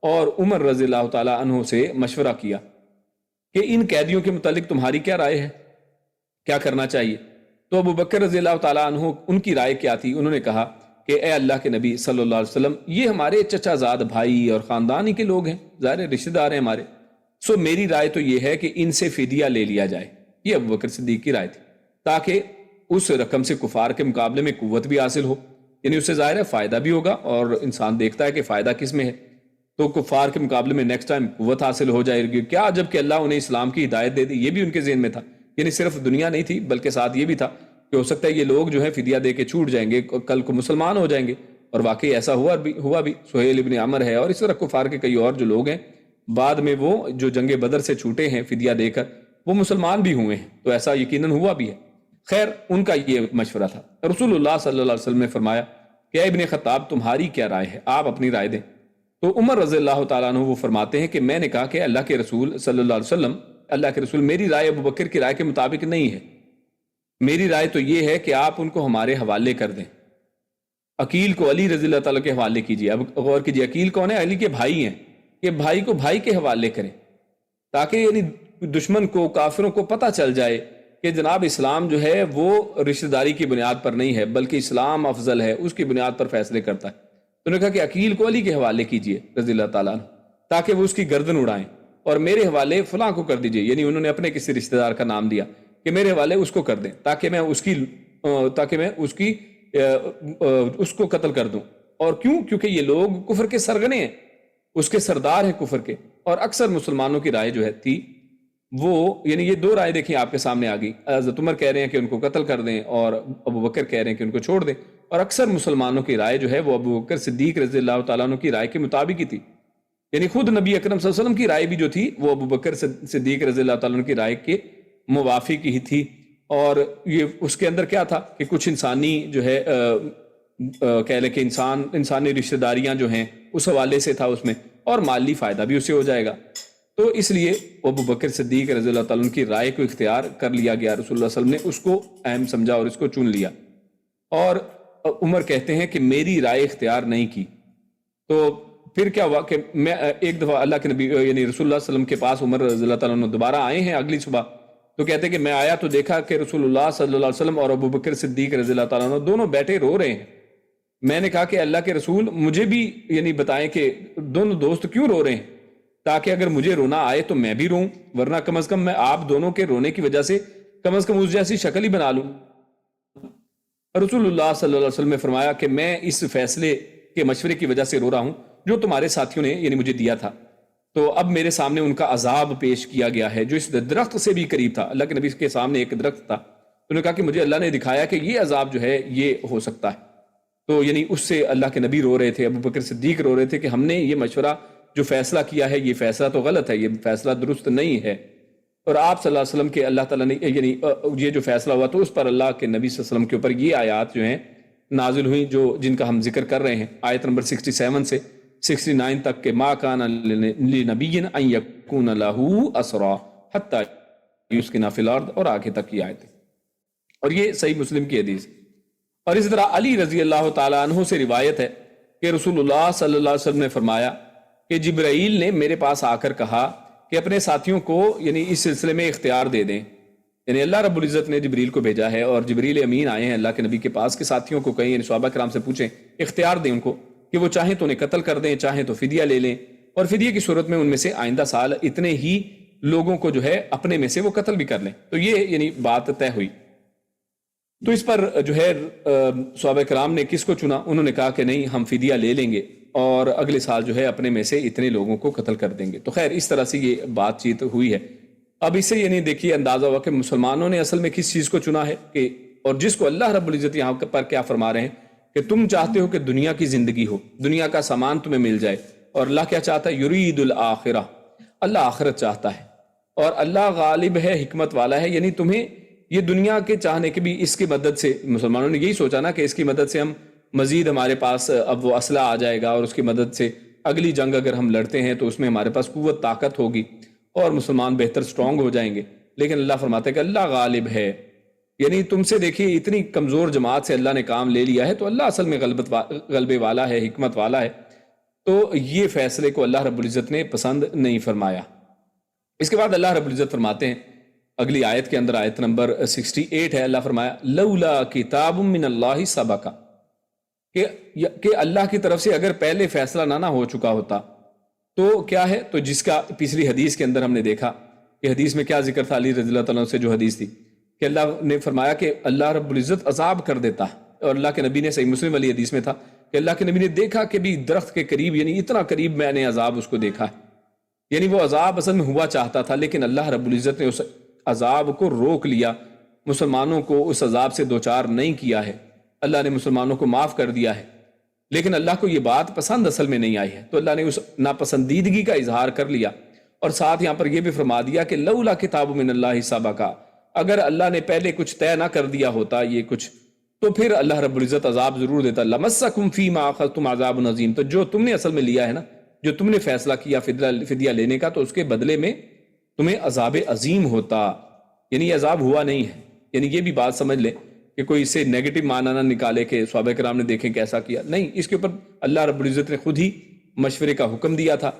اور عمر رضی اللہ تعالیٰ عنہ سے مشورہ کیا کہ ان قیدیوں کے متعلق تمہاری کیا رائے ہے، کیا کرنا چاہیے؟ تو ابو بکر رضی اللہ تعالیٰ عنہ ان کی رائے کیا تھی؟ انہوں نے کہا کہ اے اللہ کے نبی صلی اللہ علیہ وسلم، یہ ہمارے چچا زاد بھائی اور خاندان ہی کے لوگ ہیں، ظاہر رشتہ دار ہیں ہمارے، سو میری رائے تو یہ ہے کہ ان سے فدیہ لے لیا جائے۔ یہ ابو بکر صدیق کی رائے تھی، تاکہ اس رقم سے کفار کے مقابلے میں قوت بھی حاصل ہو، یعنی اس سے ظاہر ہے فائدہ بھی ہوگا، اور انسان دیکھتا ہے کہ فائدہ کس میں ہے، تو کفار کے مقابلے میں نیکسٹ ٹائم قوت حاصل ہو جائے گی۔ کیا جب کہ اللہ انہیں اسلام کی ہدایت دے دی، یہ بھی ان کے ذہن میں تھا، یعنی صرف دنیا نہیں تھی بلکہ ساتھ یہ بھی تھا کہ ہو سکتا ہے یہ لوگ جو ہے فدیہ دے کے چھوٹ جائیں گے، کل کو مسلمان ہو جائیں گے، اور واقعی ایسا ہوا بھی سہیل ابن عمر ہے اور اس طرح کفار کے کئی اور جو لوگ ہیں، بعد میں وہ جو جنگ بدر سے چھوٹے ہیں فدیہ دے کر، وہ مسلمان بھی ہوئے ہیں، تو ایسا یقیناً ہوا بھی ہے۔ خیر، ان کا یہ مشورہ تھا۔ رسول اللہ صلی اللہ علیہ وسلم نے فرمایا کہ اے ابن خطاب، تمہاری کیا رائے ہے، آپ اپنی رائے دیں۔ تو عمر رضی اللہ تعالیٰ عنہ وہ فرماتے ہیں کہ میں نے کہا کہ اللہ کے رسول صلی اللہ علیہ وسلم، اللہ کے رسول، میری رائے ابو بکر کی رائے کے مطابق نہیں ہے، میری رائے تو یہ ہے کہ آپ ان کو ہمارے حوالے کر دیں، عقیل کو علی رضی اللہ تعالیٰ کے حوالے کیجیے۔ اب غور کیجیے، عقیل کون ہے؟ علی کے بھائی ہیں، کہ بھائی کو بھائی کے حوالے کریں، تاکہ یعنی دشمن کو، کافروں کو پتہ چل جائے کہ جناب اسلام جو ہے وہ رشتہ داری کی بنیاد پر نہیں ہے، بلکہ اسلام افضل ہے، اس کی بنیاد پر فیصلے کرتا ہے۔ تو انہوں نے کہا کہ عقیل کو علی کے حوالے کیجیے رضی اللہ تعالیٰ عنہ، تاکہ وہ اس کی گردن اڑائیں، اور میرے حوالے فلاں کو کر دیجیے، یعنی انہوں نے اپنے کسی رشتہ دار کا نام دیا کہ میرے حوالے اس کو کر دیں، تاکہ میں اس کو قتل کر دوں۔ اور کیوں؟ کیونکہ یہ لوگ کفر کے سرغنے ہیں، اس کے سردار ہیں کفر کے، اور اکثر مسلمانوں کی رائے جو ہے تھی وہ، یعنی یہ دو رائے دیکھیں آپ کے سامنے آ گئی، حضرت عمر کہہ رہے ہیں کہ ان کو قتل کر دیں، اور ابو بکر کہہ رہے ہیں کہ ان کو چھوڑ دیں، اور اکثر مسلمانوں کی رائے جو ہے وہ ابو بکر صدیق رضی اللہ تعالیٰ عنہ کی رائے کے مطابق ہی تھی، یعنی خود نبی اکرم صلی اللہ علیہ وسلم کی رائے بھی جو تھی وہ ابو بکر صدیق رضی اللہ تعالیٰ عنہ کی رائے کے موافق ہی تھی۔ اور یہ اس کے اندر کیا تھا کہ کچھ انسانی جو ہے کہہ لیں کہ انسانی رشتہ داریاں جو ہیں اس حوالے سے تھا اس میں، اور مالی فائدہ بھی اس سے ہو جائے گا، تو اس لیے ابو بکر صدیق رضی اللہ تعالیٰ عنہ کی رائے کو اختیار کر لیا گیا، رسول اللہ صلی اللہ علیہ وسلم نے اس کو اہم سمجھا اور اس کو چن لیا۔ اور عمر کہتے ہیں کہ میری رائے اختیار نہیں کی، تو پھر کیا ہوا کہ میں ایک دفعہ اللہ کے نبی یعنی رسول اللہ صلی اللہ علیہ وسلم کے پاس عمر رضی اللہ تعالیٰ عنہ دوبارہ آئے ہیں اگلی صبح، تو کہتے ہیں کہ میں آیا تو دیکھا کہ رسول اللہ صلی اللہ علیہ وسلم اور ابو بکر صدیق رضی اللہ تعالیٰ عنہ دونوں بیٹھے رو رہے ہیں۔ میں نے کہا کہ اللہ کے رسول مجھے بھی یعنی بتائیں کہ دونوں دوست کیوں رو رہے ہیں، تاکہ اگر مجھے رونا آئے تو میں بھی روں، ورنہ کم از کم میں آپ دونوں کے رونے کی وجہ سے کم از کم اس جیسی شکل ہی بنا لوں۔ رسول اللہ صلی اللہ علیہ وسلم نے فرمایا کہ میں اس فیصلے کے مشورے کی وجہ سے رو رہا ہوں جو تمہارے ساتھیوں نے یعنی مجھے دیا تھا، تو اب میرے سامنے ان کا عذاب پیش کیا گیا ہے جو اس درخت سے بھی قریب تھا۔ اللہ کے نبی کے سامنے ایک درخت تھا، انہوں نے کہا کہ مجھے اللہ نے دکھایا کہ یہ عذاب جو ہے یہ ہو سکتا ہے، تو یعنی اس سے اللہ کے نبی رو رہے تھے، ابو بکر صدیق رو رہے تھے کہ ہم نے یہ مشورہ جو فیصلہ کیا ہے یہ فیصلہ تو غلط ہے، یہ فیصلہ درست نہیں ہے۔ اور آپ صلی اللہ علیہ وسلم کے اللہ تعالیٰ نے یعنی یہ جو فیصلہ ہوا تو اس پر اللہ کے نبی صلی اللہ علیہ وسلم کے اوپر یہ آیات جو ہیں نازل ہوئیں جن کا ہم ذکر کر رہے ہیں، آیت نمبر 67 سے 69 تک کہ ما کان لنبی ان یکون لہ اسریٰ حتی یسکن فی الارض، اور آگے تک کی آیتیں، اور یہ صحیح مسلم کی حدیث۔ اور اسی طرح علی رضی اللہ تعالیٰ عنہ سے روایت ہے کہ رسول اللہ صلی اللہ علیہ وسلم نے فرمایا کہ جبرائیل نے میرے پاس آ کر کہا کہ اپنے ساتھیوں کو یعنی اس سلسلے میں اختیار دے دیں، یعنی اللہ رب العزت نے جبریل کو بھیجا ہے اور جبریل امین آئے ہیں اللہ کے نبی کے پاس کہ ساتھیوں کو کہیں، یعنی صحابہ کرام سے پوچھیں، اختیار دیں ان کو کہ وہ چاہیں تو انہیں قتل کر دیں، چاہیں تو فدیہ لے لیں، اور فدیہ کی صورت میں ان میں سے آئندہ سال اتنے ہی لوگوں کو جو ہے اپنے میں سے وہ قتل بھی کر لیں۔ تو یہ یعنی بات طے ہوئی۔ تو اس پر جو ہے صحابہ کرام نے کس کو چنا؟ انہوں نے کہا کہ نہیں، ہم فدیہ لے لیں گے اور اگلے سال جو ہے اپنے میں سے اتنے لوگوں کو قتل کر دیں گے۔ تو خیر اس طرح سے یہ بات چیت ہوئی ہے۔ اب اس سے یعنی دیکھیے اندازہ ہوا کہ مسلمانوں نے اصل میں کس چیز کو چنا ہے، کہ اور جس کو اللہ رب العزت یہاں پر کیا فرما رہے ہیں کہ تم چاہتے ہو کہ دنیا کی زندگی ہو، دنیا کا سامان تمہیں مل جائے، اور اللہ کیا چاہتا ہے؟ یرید الآخرہ، اللہ آخرت چاہتا ہے، اور اللہ غالب ہے، حکمت والا ہے، یعنی تمہیں یہ دنیا کے چاہنے کے بھی اس کی مدد سے مسلمانوں نے یہی سوچا نا کہ اس کی مدد سے ہم مزید ہمارے پاس اب وہ اسلحہ آ جائے گا اور اس کی مدد سے اگلی جنگ اگر ہم لڑتے ہیں تو اس میں ہمارے پاس قوت طاقت ہوگی اور مسلمان بہتر سٹرونگ ہو جائیں گے، لیکن اللہ فرماتا ہے کہ اللہ غالب ہے. یعنی تم سے دیکھیے اتنی کمزور جماعت سے اللہ نے کام لے لیا ہے، تو اللہ اصل میں غلبے والا ہے، حکمت والا ہے. تو یہ فیصلے کو اللہ رب العزت نے پسند نہیں فرمایا. اس کے بعد اللہ رب العزت فرماتے ہیں اگلی آیت کے اندر، آیت نمبر 68 ہے، اللہ فرمایا لولا کتاب من اللہ سبق، کہ اللہ کی طرف سے اگر پہلے فیصلہ نہ ہو چکا ہوتا تو کیا ہے، تو جس کا پچھلی حدیث کے اندر ہم نے دیکھا کہ حدیث میں کیا ذکر تھا، علی رضی اللہ تعالیٰ سے جو حدیث تھی کہ اللہ نے فرمایا کہ اللہ رب العزت عذاب کر دیتا، اور اللہ کے نبی نے صحیح مسلم والی حدیث میں تھا کہ اللہ کے نبی نے دیکھا کہ بھی درخت کے قریب، یعنی اتنا قریب میں نے عذاب اس کو دیکھا ہے. یعنی وہ عذاب اصل میں ہوا چاہتا تھا، لیکن اللہ رب العزت نے اس عذاب کو روک لیا، مسلمانوں کو اس عذاب سے دوچار نہیں کیا ہے، اللہ نے مسلمانوں کو معاف کر دیا ہے. لیکن اللہ کو یہ بات پسند اصل میں نہیں آئی ہے، تو اللہ نے اس ناپسندیدگی کا اظہار کر لیا، اور ساتھ یہاں پر یہ بھی فرما دیا کہ لولا کتاب من اللہ سبقا، اگر اللہ نے پہلے کچھ طے نہ کر دیا ہوتا یہ کچھ، تو پھر اللہ رب العزت عذاب ضرور دیتا. لمسکم فیما اخذتم عذاب عظیم، تو جو تم نے اصل میں لیا ہے نا، جو تم نے فیصلہ کیا فدیہ لینے کا، تو اس کے بدلے میں تمہیں عذاب عظیم ہوتا. یعنی یہ عذاب ہوا نہیں ہے. یعنی یہ بھی بات سمجھ لیں کہ کوئی اس سے نیگیٹو معنی نہ نکالے کہ صحابہ کرام نے دیکھیں کیسا کیا، نہیں، اس کے اوپر اللہ رب العزت نے خود ہی مشورے کا حکم دیا تھا،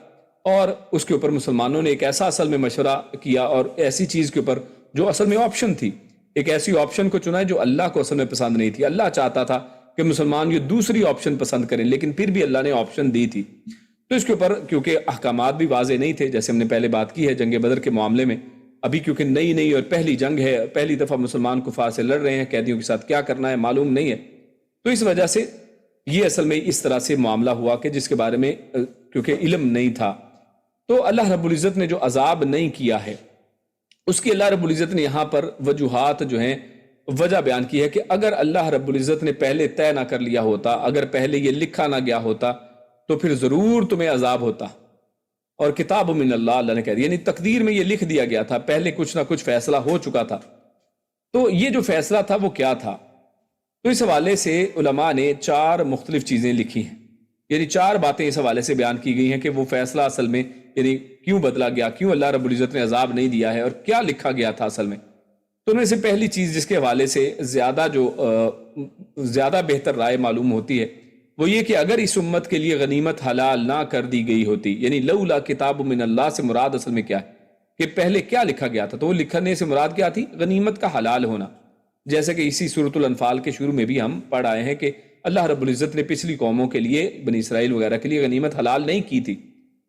اور اس کے اوپر مسلمانوں نے ایک ایسا اصل میں مشورہ کیا، اور ایسی چیز کے اوپر جو اصل میں آپشن تھی، ایک ایسی آپشن کو چنا ہے جو اللہ کو اصل میں پسند نہیں تھی. اللہ چاہتا تھا کہ مسلمان یہ دوسری آپشن پسند کریں، لیکن پھر بھی اللہ نے آپشن دی تھی. تو اس کے اوپر کیونکہ احکامات بھی واضح نہیں تھے، جیسے ہم نے پہلے بات کی ہے جنگ بدر کے معاملے میں، ابھی کیونکہ نئی اور پہلی جنگ ہے، پہلی دفعہ مسلمان کفار سے لڑ رہے ہیں، قیدیوں کے ساتھ کیا کرنا ہے معلوم نہیں ہے، تو اس وجہ سے یہ اصل میں اس طرح سے معاملہ ہوا کہ جس کے بارے میں کیونکہ علم نہیں تھا. تو اللہ رب العزت نے جو عذاب نہیں کیا ہے اس کی اللہ رب العزت نے یہاں پر وجوہات جو ہیں وجہ بیان کی ہے کہ اگر اللہ رب العزت نے پہلے طے نہ کر لیا ہوتا، اگر پہلے یہ لکھا نہ گیا ہوتا، تو پھر ضرور تمہیں عذاب ہوتا. اور کتاب من اللہ، اللہ نے کہہ دیا، یعنی تقدیر میں یہ لکھ دیا گیا تھا، پہلے کچھ نہ کچھ فیصلہ ہو چکا تھا. تو یہ جو فیصلہ تھا وہ کیا تھا؟ تو اس حوالے سے علماء نے 4 مختلف چیزیں لکھی ہیں، یعنی 4 باتیں اس حوالے سے بیان کی گئی ہیں کہ وہ فیصلہ اصل میں یعنی کیوں بدلا گیا، کیوں اللہ رب العزت نے عذاب نہیں دیا ہے، اور کیا لکھا گیا تھا اصل میں. تو ان میں سے پہلی چیز جس کے حوالے سے زیادہ بہتر رائے معلوم ہوتی ہے وہ یہ کہ اگر اس امت کے لیے غنیمت حلال نہ کر دی گئی ہوتی، یعنی لولا کتاب من اللہ سے مراد اصل میں کیا ہے کہ پہلے کیا لکھا گیا تھا، تو وہ لکھنے سے مراد کیا تھی؟ غنیمت کا حلال ہونا. جیسے کہ اسی سورۃ الانفال کے شروع میں بھی ہم پڑھ آئے ہیں کہ اللہ رب العزت نے پچھلی قوموں کے لیے، بنی اسرائیل وغیرہ کے لیے غنیمت حلال نہیں کی تھی،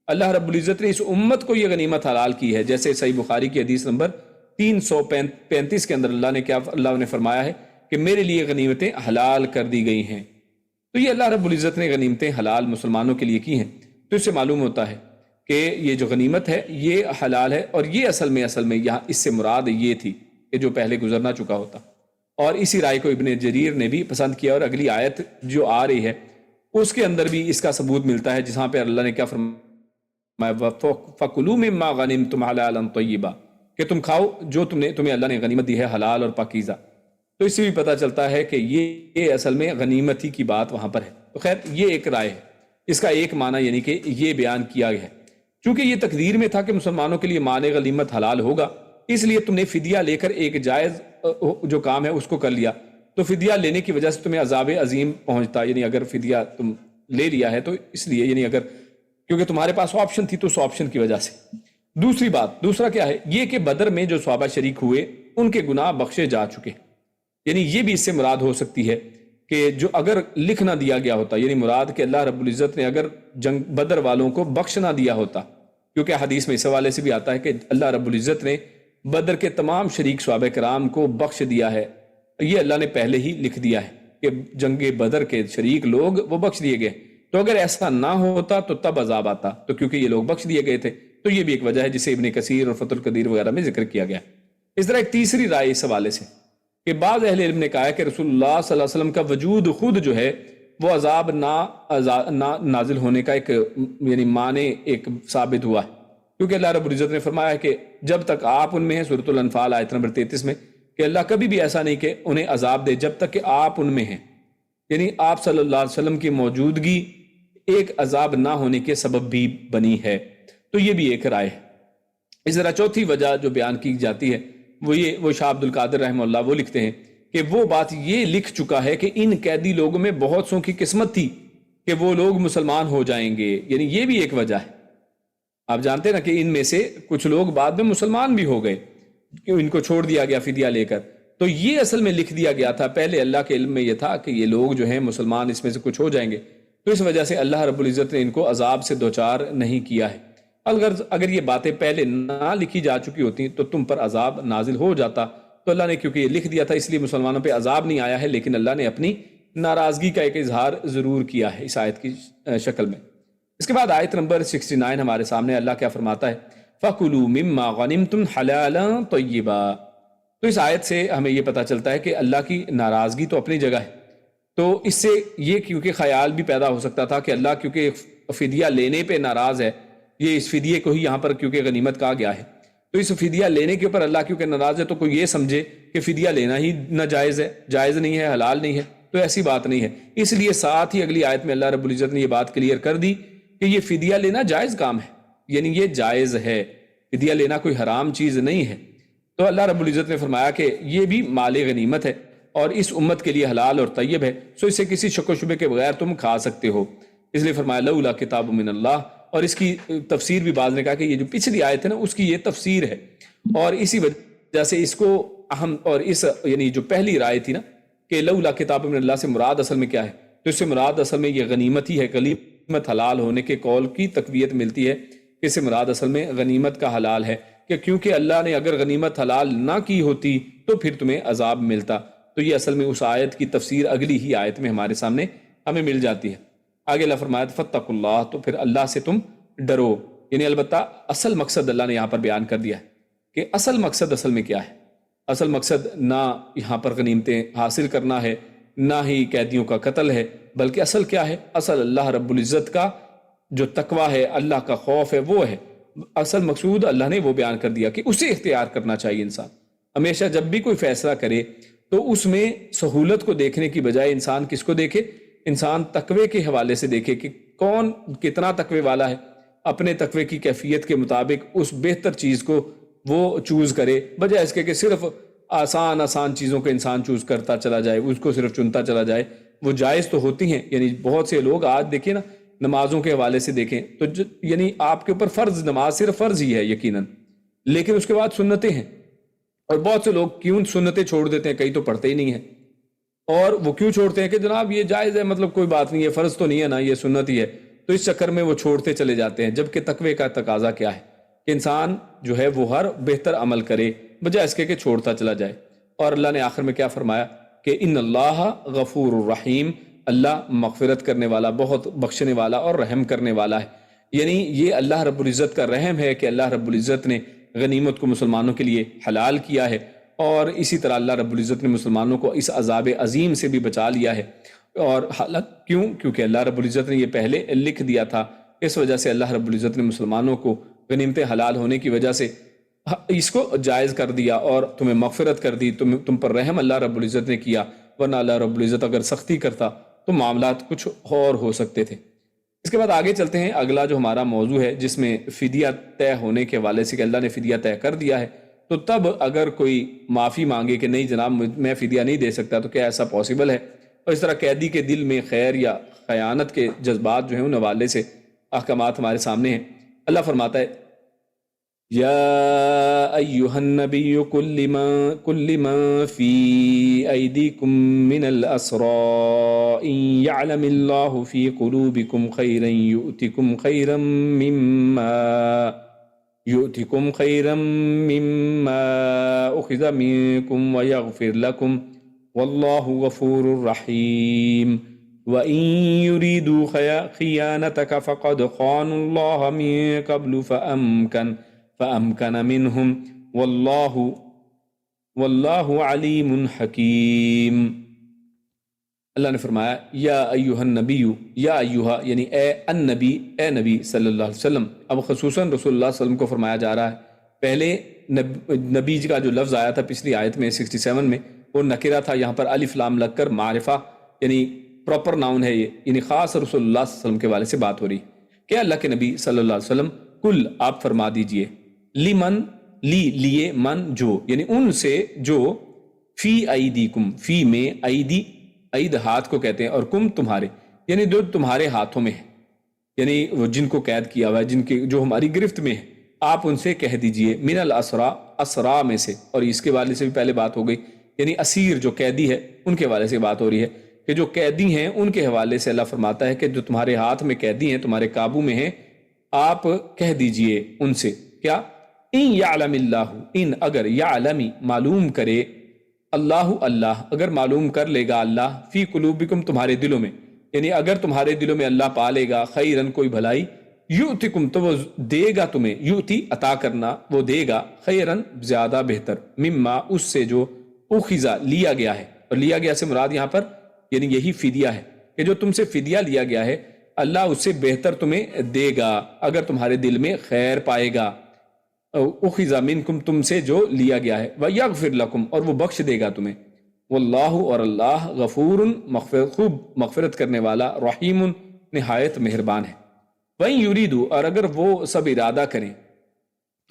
اللہ رب العزت نے اس امت کو یہ غنیمت حلال کی ہے. جیسے صحیح بخاری کی حدیث نمبر 335 کے اندر اللہ نے فرمایا ہے کہ میرے لیے غنیمتیں حلال کر دی گئی ہیں. تو یہ اللہ رب العزت نے غنیمتیں حلال مسلمانوں کے لیے کی ہیں. تو اس سے معلوم ہوتا ہے کہ یہ جو غنیمت ہے یہ حلال ہے، اور یہ اصل میں یہاں اس سے مراد یہ تھی کہ جو پہلے گزر نہ چکا ہوتا. اور اسی رائے کو ابن جریر نے بھی پسند کیا، اور اگلی آیت جو آ رہی ہے اس کے اندر بھی اس کا ثبوت ملتا ہے، جہاں پہ اللہ نے کیا فرمایا، فَكُلُوا مِمَّا غَنِمْتُمْ حَلَالًا طَيِّبًا، کہ تم کھاؤ جو تمہیں اللہ نے غنیمت دی ہے حلال اور پاکیزہ. تو اس سے بھی پتہ چلتا ہے کہ یہ اصل میں غنیمت ہی کی بات وہاں پر ہے. تو خیر یہ ایک رائے ہے، اس کا ایک معنی یعنی کہ یہ بیان کیا گیا ہے چونکہ یہ تقدیر میں تھا کہ مسلمانوں کے لیے مال غنیمت حلال ہوگا، اس لیے تم نے فدیہ لے کر ایک جائز جو کام ہے اس کو کر لیا، تو فدیہ لینے کی وجہ سے تمہیں عذاب عظیم پہنچتا. یعنی اگر فدیہ تم لے لیا ہے تو اس لیے، یعنی اگر کیونکہ تمہارے پاس آپشن تھی تو اس آپشن کی وجہ سے. دوسرا کیا ہے، یہ کہ بدر میں جو صحابہ شریک ہوئے ان کے گناہ بخشے جا چکے. یعنی یہ بھی اس سے مراد ہو سکتی ہے کہ جو اگر لکھ نہ دیا گیا ہوتا، یعنی مراد کہ اللہ رب العزت نے اگر جنگ بدر والوں کو بخش نہ دیا ہوتا، کیونکہ حدیث میں اس حوالے سے بھی آتا ہے کہ اللہ رب العزت نے بدر کے تمام شریک صحابہ کرام کو بخش دیا ہے. یہ اللہ نے پہلے ہی لکھ دیا ہے کہ جنگ بدر کے شریک لوگ وہ بخش دیے گئے. تو اگر ایسا نہ ہوتا تو تب عذاب آتا، تو کیونکہ یہ لوگ بخش دیے گئے تھے تو یہ بھی ایک وجہ ہے جسے ابن کثیر اور فتح القدیر وغیرہ میں ذکر کیا گیا. اس طرح ایک تیسری رائے اس حوالے سے کہ بعض اہل علم نے کہا ہے کہ رسول اللہ صلی اللہ علیہ وسلم کا وجود خود جو ہے وہ عذاب نہ نازل ہونے کا ایک یعنی معنی ایک ثابت ہوا ہے، کیونکہ اللہ رب العزت نے فرمایا ہے کہ جب تک آپ ان میں ہیں، سورۃ الانفال آیت نمبر 33 میں، کہ اللہ کبھی بھی ایسا نہیں کہ انہیں عذاب دے جب تک کہ آپ ان میں ہیں. یعنی آپ صلی اللہ علیہ وسلم کی موجودگی ایک عذاب نہ ہونے کے سبب بھی بنی ہے۔ تو یہ بھی ایک رائے ہے۔ اس طرح چوتھی وجہ جو بیان کی جاتی ہے وہ شاہ عبد القادر رحمہ اللہ وہ لکھتے ہیں کہ وہ بات یہ لکھ چکا ہے کہ ان قیدی لوگوں میں بہت سو کی قسمت تھی کہ وہ لوگ مسلمان ہو جائیں گے، یعنی یہ بھی ایک وجہ ہے۔ آپ جانتے نا کہ ان میں سے کچھ لوگ بعد میں مسلمان بھی ہو گئے، ان کو چھوڑ دیا گیا فدیہ لے کر، تو یہ اصل میں لکھ دیا گیا تھا، پہلے اللہ کے علم میں یہ تھا کہ یہ لوگ جو ہیں مسلمان اس میں سے کچھ ہو جائیں گے، تو اس وجہ سے اللہ رب العزت نے ان کو عذاب سے دوچار نہیں کیا ہے۔ اگر یہ باتیں پہلے نہ لکھی جا چکی ہوتی تو تم پر عذاب نازل ہو جاتا، تو اللہ نے کیونکہ یہ لکھ دیا تھا اس لیے مسلمانوں پہ عذاب نہیں آیا ہے، لیکن اللہ نے اپنی ناراضگی کا ایک اظہار ضرور کیا ہے اس آیت کی شکل میں۔ اس کے بعد آیت نمبر 69 ہمارے سامنے اللہ کیا فرماتا ہے، فَكُلُوا مِمَّا غَنِمْتُمْ حَلَالًا طَيِّبًا۔ تو اس آیت سے ہمیں یہ پتہ چلتا ہے کہ اللہ کی ناراضگی تو اپنی جگہ ہے، تو اس سے یہ کیونکہ خیال بھی پیدا ہو سکتا تھا کہ اللہ کیونکہ فدیہ لینے پہ ناراض ہے، یہ اس فدیے کو ہی یہاں پر کیونکہ غنیمت کہا گیا ہے، تو اس فدیہ لینے کے اوپر اللہ کیونکہ ناراض ہے تو کوئی یہ سمجھے کہ فدیہ لینا ہی ناجائز ہے، جائز نہیں ہے، حلال نہیں ہے، تو ایسی بات نہیں ہے۔ اس لیے ساتھ ہی اگلی آیت میں اللہ رب العزت نے یہ بات کلیئر کر دی کہ یہ فدیہ لینا جائز کام ہے، یعنی یہ جائز ہے، فدیہ لینا کوئی حرام چیز نہیں ہے۔ تو اللہ رب العزت نے فرمایا کہ یہ بھی مال غنیمت ہے اور اس امت کے لیے حلال اور طیب ہے، سو اسے کسی شک و شبے کے بغیر تم کھا سکتے ہو۔ اس لیے فرمایا لولا کتاب من اللہ، اور اس کی تفسیر بھی بعض نے کہا کہ یہ جو پچھلی آیت ہے نا اس کی یہ تفسیر ہے، اور اسی وجہ سے اس کو اہم، اور اس یعنی جو پہلی رائے تھی نا کہ لولا کتاب من اللہ سے مراد اصل میں کیا ہے، تو اس سے مراد اصل میں یہ غنیمت ہی ہے۔ غنیمت حلال ہونے کے قول کی تقویت ملتی ہے کہ اس سے مراد اصل میں غنیمت کا حلال ہے، کہ کیونکہ اللہ نے اگر غنیمت حلال نہ کی ہوتی تو پھر تمہیں عذاب ملتا۔ تو یہ اصل میں اس آیت کی تفسیر اگلی ہی آیت میں ہمارے سامنے ہمیں مل جاتی ہے۔ آگے اللہ فرمایا فَاتَّقُوا اللَّهَ، تو پھر اللہ سے تم ڈرو، یعنی البتہ اصل مقصد اللہ نے یہاں پر بیان کر دیا ہے کہ اصل مقصد اصل میں کیا ہے۔ اصل مقصد نہ یہاں پر غنیمتیں حاصل کرنا ہے، نہ ہی قیدیوں کا قتل ہے، بلکہ اصل کیا ہے، اصل اللہ رب العزت کا جو تقویٰ ہے، اللہ کا خوف ہے، وہ ہے اصل مقصود۔ اللہ نے وہ بیان کر دیا کہ اسے اختیار کرنا چاہیے۔ انسان ہمیشہ جب بھی کوئی فیصلہ کرے تو اس میں سہولت کو دیکھنے کی بجائے انسان کس کو دیکھے، انسان تقوی کے حوالے سے دیکھے کہ کون کتنا تقوی والا ہے، اپنے تقوی کی کیفیت کے مطابق اس بہتر چیز کو وہ چوز کرے، بجائے اس کے کہ صرف آسان چیزوں کو انسان چوز کرتا چلا جائے، اس کو صرف چنتا چلا جائے۔ وہ جائز تو ہوتی ہیں، یعنی بہت سے لوگ آج دیکھیں نا نمازوں کے حوالے سے دیکھیں تو یعنی آپ کے اوپر فرض، نماز صرف فرض ہی ہے یقیناً، لیکن اس کے بعد سنتیں ہیں، اور بہت سے لوگ کیوں سنتیں چھوڑ دیتے ہیں، کئی تو پڑھتے ہی نہیں ہیں، اور وہ کیوں چھوڑتے ہیں کہ جناب یہ جائز ہے، مطلب کوئی بات نہیں ہے، فرض تو نہیں ہے نا، یہ سنت ہی ہے، تو اس چکر میں وہ چھوڑتے چلے جاتے ہیں۔ جبکہ تقوی کا تقاضا کیا ہے کہ انسان جو ہے وہ ہر بہتر عمل کرے بجائے اس کے کہ چھوڑتا چلا جائے۔ اور اللہ نے آخر میں کیا فرمایا کہ ان اللہ غفور الرحیم، اللہ مغفرت کرنے والا، بہت بخشنے والا اور رحم کرنے والا ہے۔ یعنی یہ اللہ رب العزت کا رحم ہے کہ اللہ رب العزت نے غنیمت کو مسلمانوں کے لیے حلال کیا ہے، اور اسی طرح اللہ رب العزت نے مسلمانوں کو اس عذاب عظیم سے بھی بچا لیا ہے۔ اور حالت کیونکہ اللہ رب العزت نے یہ پہلے لکھ دیا تھا، اس وجہ سے اللہ رب العزت نے مسلمانوں کو غنیمتیں حلال ہونے کی وجہ سے اس کو جائز کر دیا اور تمہیں مغفرت کر دی، تم پر رحم اللہ رب العزت نے کیا، ورنہ اللہ رب العزت اگر سختی کرتا تو معاملات کچھ اور ہو سکتے تھے۔ اس کے بعد آگے چلتے ہیں، اگلا جو ہمارا موضوع ہے جس میں فدیہ طے ہونے کے حوالے سے کہ اللہ نے فدیہ طے کر دیا ہے، تو تب اگر کوئی معافی مانگے کہ نہیں جناب میں فدیہ نہیں دے سکتا، تو کیا ایسا پاسبل ہے؟ اور اس طرح قیدی کے دل میں خیر یا خیانت کے جذبات جو ہیں ان حوالے سے احکامات ہمارے سامنے ہیں۔ اللہ فرماتا ہے یا ایہا النبی کل ما فی ایدیکم من الاسراء ان یعلم اللہ فی قلوبکم خیرا یؤتکم خیرا مما اخذ منکم ویغفر لکم واللہ غفور رحیم وَإِن يُرِيدُوا خِيَانَتَكَ فَقَدْ خَانُوا اللَّهَ مِن قَبْلُ فَأَمْكَنَ مِنْهُمْ وَاللَّهُ عَلِيمٌ حَكِيمٌ۔ اللہ نے فرمایا یا ایہا النبی، یا ایہا یعنی اے النبی، اے نبی صلی اللہ علیہ وسلم۔ اب خصوصاً رسول اللہ صلی اللہ علیہ وسلم کو فرمایا جا رہا ہے۔ پہلے نبی کا جو لفظ آیا تھا پچھلی آیت میں 67 میں وہ نکرہ تھا، یہاں پر الف لام لگ کر معرفہ یعنی پراپر ناؤن ہے یہ، یعنی خاص رسول اللہ صلی اللہ علیہ وسلم کے والے سے بات ہو رہی کہ اللہ کے نبی صلی اللہ علیہ وسلم کل آپ فرما دیجئے، لیمن لیے من جو، یعنی ان سے جو فی ایدیکم، فی میں ایدی، عید ہاتھ کو کہتے ہیں، اور کم تمہارے، یعنی جو تمہارے ہاتھوں میں ہے، یعنی وہ جن کو قید کیا ہوا ہے، جن کے جو ہماری گرفت میں ہے، آپ ان سے کہہ دیجئے من الاسرا، اسرا میں سے، اور اس کے والے سے بھی پہلے بات ہو گئی، یعنی اسیر جو قیدی ہے ان کے حوالے سے بات ہو رہی ہے کہ جو قیدی ہیں ان کے حوالے سے اللہ فرماتا ہے کہ جو تمہارے ہاتھ میں قیدی ہیں، تمہارے قابو میں ہیں، آپ کہہ دیجئے ان سے کیا، ان یعلم اللہ، ان اگر یعلمی معلوم کرے، اللہ اللہ اگر معلوم کر لے گا اللہ، فی قلوبکم تمہارے دلوں میں، یعنی اگر تمہارے دلوں میں اللہ پالے گا خیرن کوئی بھلائی، یؤتکم تو وہ دے گا تمہیں، یؤتی عطا کرنا، وہ دے گا خیرن زیادہ بہتر، مما اس سے جو اخذا لیا گیا ہے، اور لیا گیا سے مراد یہاں پر یعنی یہی فدیہ ہے کہ جو تم سے فدیہ لیا گیا ہے اللہ اس سے بہتر تمہیں دے گا اگر تمہارے دل میں خیر پائے گا، اخذا منکم تم سے جو لیا گیا ہے، ویغفر لکم اور وہ بخش دے گا تمہیں، واللہ اور اللہ غفور مغفرت، خوب مغفرت کرنے والا، رحیم نہایت مہربان ہے۔ وَإِن يُرِيدُوا اور اگر وہ سب ارادہ کریں،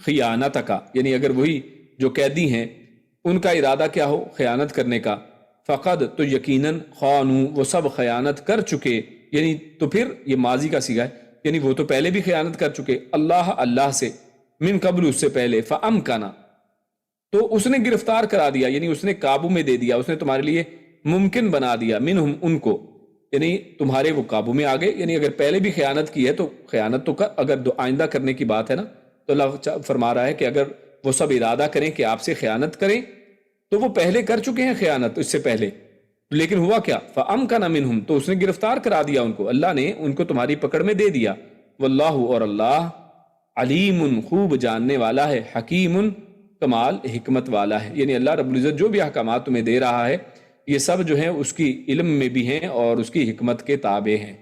خیانت کا یعنی اگر وہی جو قیدی ہیں ان کا ارادہ کیا ہو خیانت کرنے کا، فقد تو یقیناً خانو وہ سب خیانت کر چکے، یعنی تو پھر یہ ماضی کا صیغہ ہے، یعنی وہ تو پہلے بھی خیانت کر چکے، اللہ سے، من قبل اس سے پہلے، فامکنا تو اس نے گرفتار کرا دیا، یعنی اس نے قابو میں دے دیا، اس نے تمہارے لیے ممکن بنا دیا، منہم ان کو، یعنی تمہارے وہ قابو میں آ گئے، یعنی اگر پہلے بھی خیانت کی ہے تو خیانت تو کر، اگر آئندہ کرنے کی بات ہے نا تو اللہ فرما رہا ہے کہ اگر وہ سب ارادہ کریں کہ آپ سے خیانت کریں تو وہ پہلے کر چکے ہیں خیانت اس سے پہلے، لیکن ہوا کیا، فَأَمْكَنَ مِنْهُمْ تو اس نے گرفتار کرا دیا ان کو، اللہ نے ان کو تمہاری پکڑ میں دے دیا، واللہ اور اللہ علیم خوب جاننے والا ہے، حکیم کمال حکمت والا ہے، یعنی اللہ رب العزت جو بھی احکامات تمہیں دے رہا ہے یہ سب جو ہیں اس کی علم میں بھی ہیں اور اس کی حکمت کے تابع ہیں۔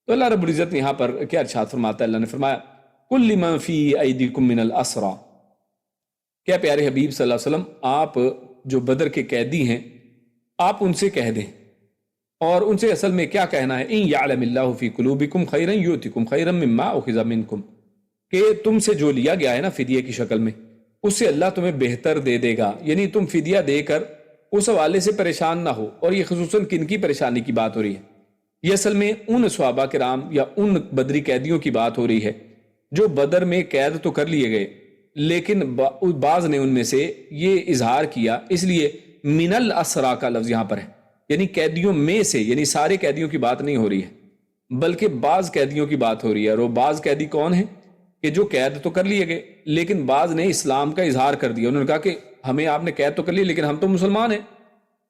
تو اللہ رب العزت نے یہاں پر کیا ارشاد فرماتا ہے، اللہ نے فرمایا کل من فی ایدیکم من الاسرا، کیا پیارے حبیب صلی اللہ علیہ وسلم آپ جو بدر کے قیدی ہیں آپ ان سے کہہ دیں، اور ان سے اصل میں کیا کہنا ہے، ان یعلم اللہ فی قلوبکم خیرا یؤتکم خیرا مما اخذ منکم، کہ تم سے جو لیا گیا ہے نا فدیے کی شکل میں اس سے اللہ تمہیں بہتر دے دے گا، یعنی تم فدیہ دے کر اس حوالے سے پریشان نہ ہو، اور یہ خصوصاً کن کی پریشانی کی بات ہو رہی ہے، یہ اصل میں ان صحابہ کرام یا ان بدری قیدیوں کی بات ہو رہی ہے جو بدر میں قید تو کر لیے گئے لیکن بعض نے ان میں سے یہ اظہار کیا، اس لیے من الاسرا کا لفظ یہاں پر ہے، یعنی قیدیوں میں سے، یعنی سارے قیدیوں کی بات نہیں ہو رہی ہے بلکہ بعض قیدیوں کی بات ہو رہی ہے، اور وہ بعض قیدی کون ہیں کہ جو قید تو کر لیے گئے لیکن بعض نے اسلام کا اظہار کر دیا، انہوں نے کہا کہ ہمیں آپ نے قید تو کر لی لیکن ہم تو مسلمان ہیں،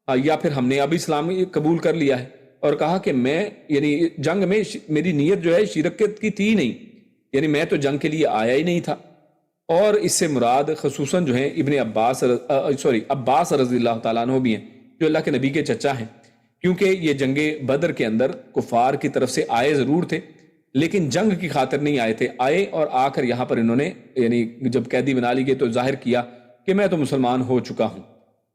یا پھر ہم نے ابھی اسلام قبول کر لیا ہے، اور کہا کہ میں یعنی جنگ میں میری نیت جو ہے شرکت کی تھی نہیں، یعنی میں تو جنگ کے لیے آیا ہی نہیں تھا، اور اس سے مراد خصوصاً جو ہیں ابن عباس رضی اللہ تعالیٰ عنہ بھی ہیں جو اللہ کے نبی کے چچا ہیں، کیونکہ یہ جنگ بدر کے اندر کفار کی طرف سے آئے ضرور تھے لیکن جنگ کی خاطر نہیں آئے تھے، آئے اور آ کر یہاں پر انہوں نے یعنی جب قیدی بنا لی گئے تو ظاہر کیا کہ میں تو مسلمان ہو چکا ہوں،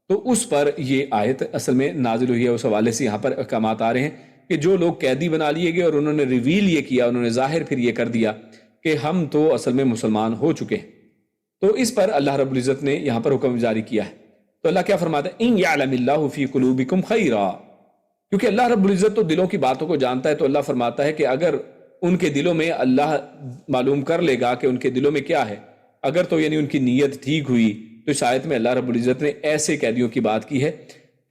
تو اس پر یہ آیت اصل میں نازل ہوئی ہے، اس حوالے سے یہاں پر احکامات آ رہے ہیں کہ جو لوگ قیدی بنا لیے گئے اور انہوں نے ریویل یہ کیا، انہوں نے ظاہر پھر یہ کر دیا کہ ہم تو اصل میں مسلمان ہو چکے ہیں، تو اس پر اللہ رب العزت نے یہاں پر حکم جاری کیا ہے۔ تو اللہ کیا فرماتا ہے، ان یعلم اللہ فی قلوبکم خیرا، کیونکہ اللہ رب العزت تو دلوں کی باتوں کو جانتا ہے، تو اللہ فرماتا ہے کہ اگر ان کے دلوں میں اللہ معلوم کر لے گا کہ ان کے دلوں میں کیا ہے، اگر تو یعنی ان کی نیت ٹھیک ہوئی، تو اس آیت میں اللہ رب العزت نے ایسے قیدیوں کی بات کی ہے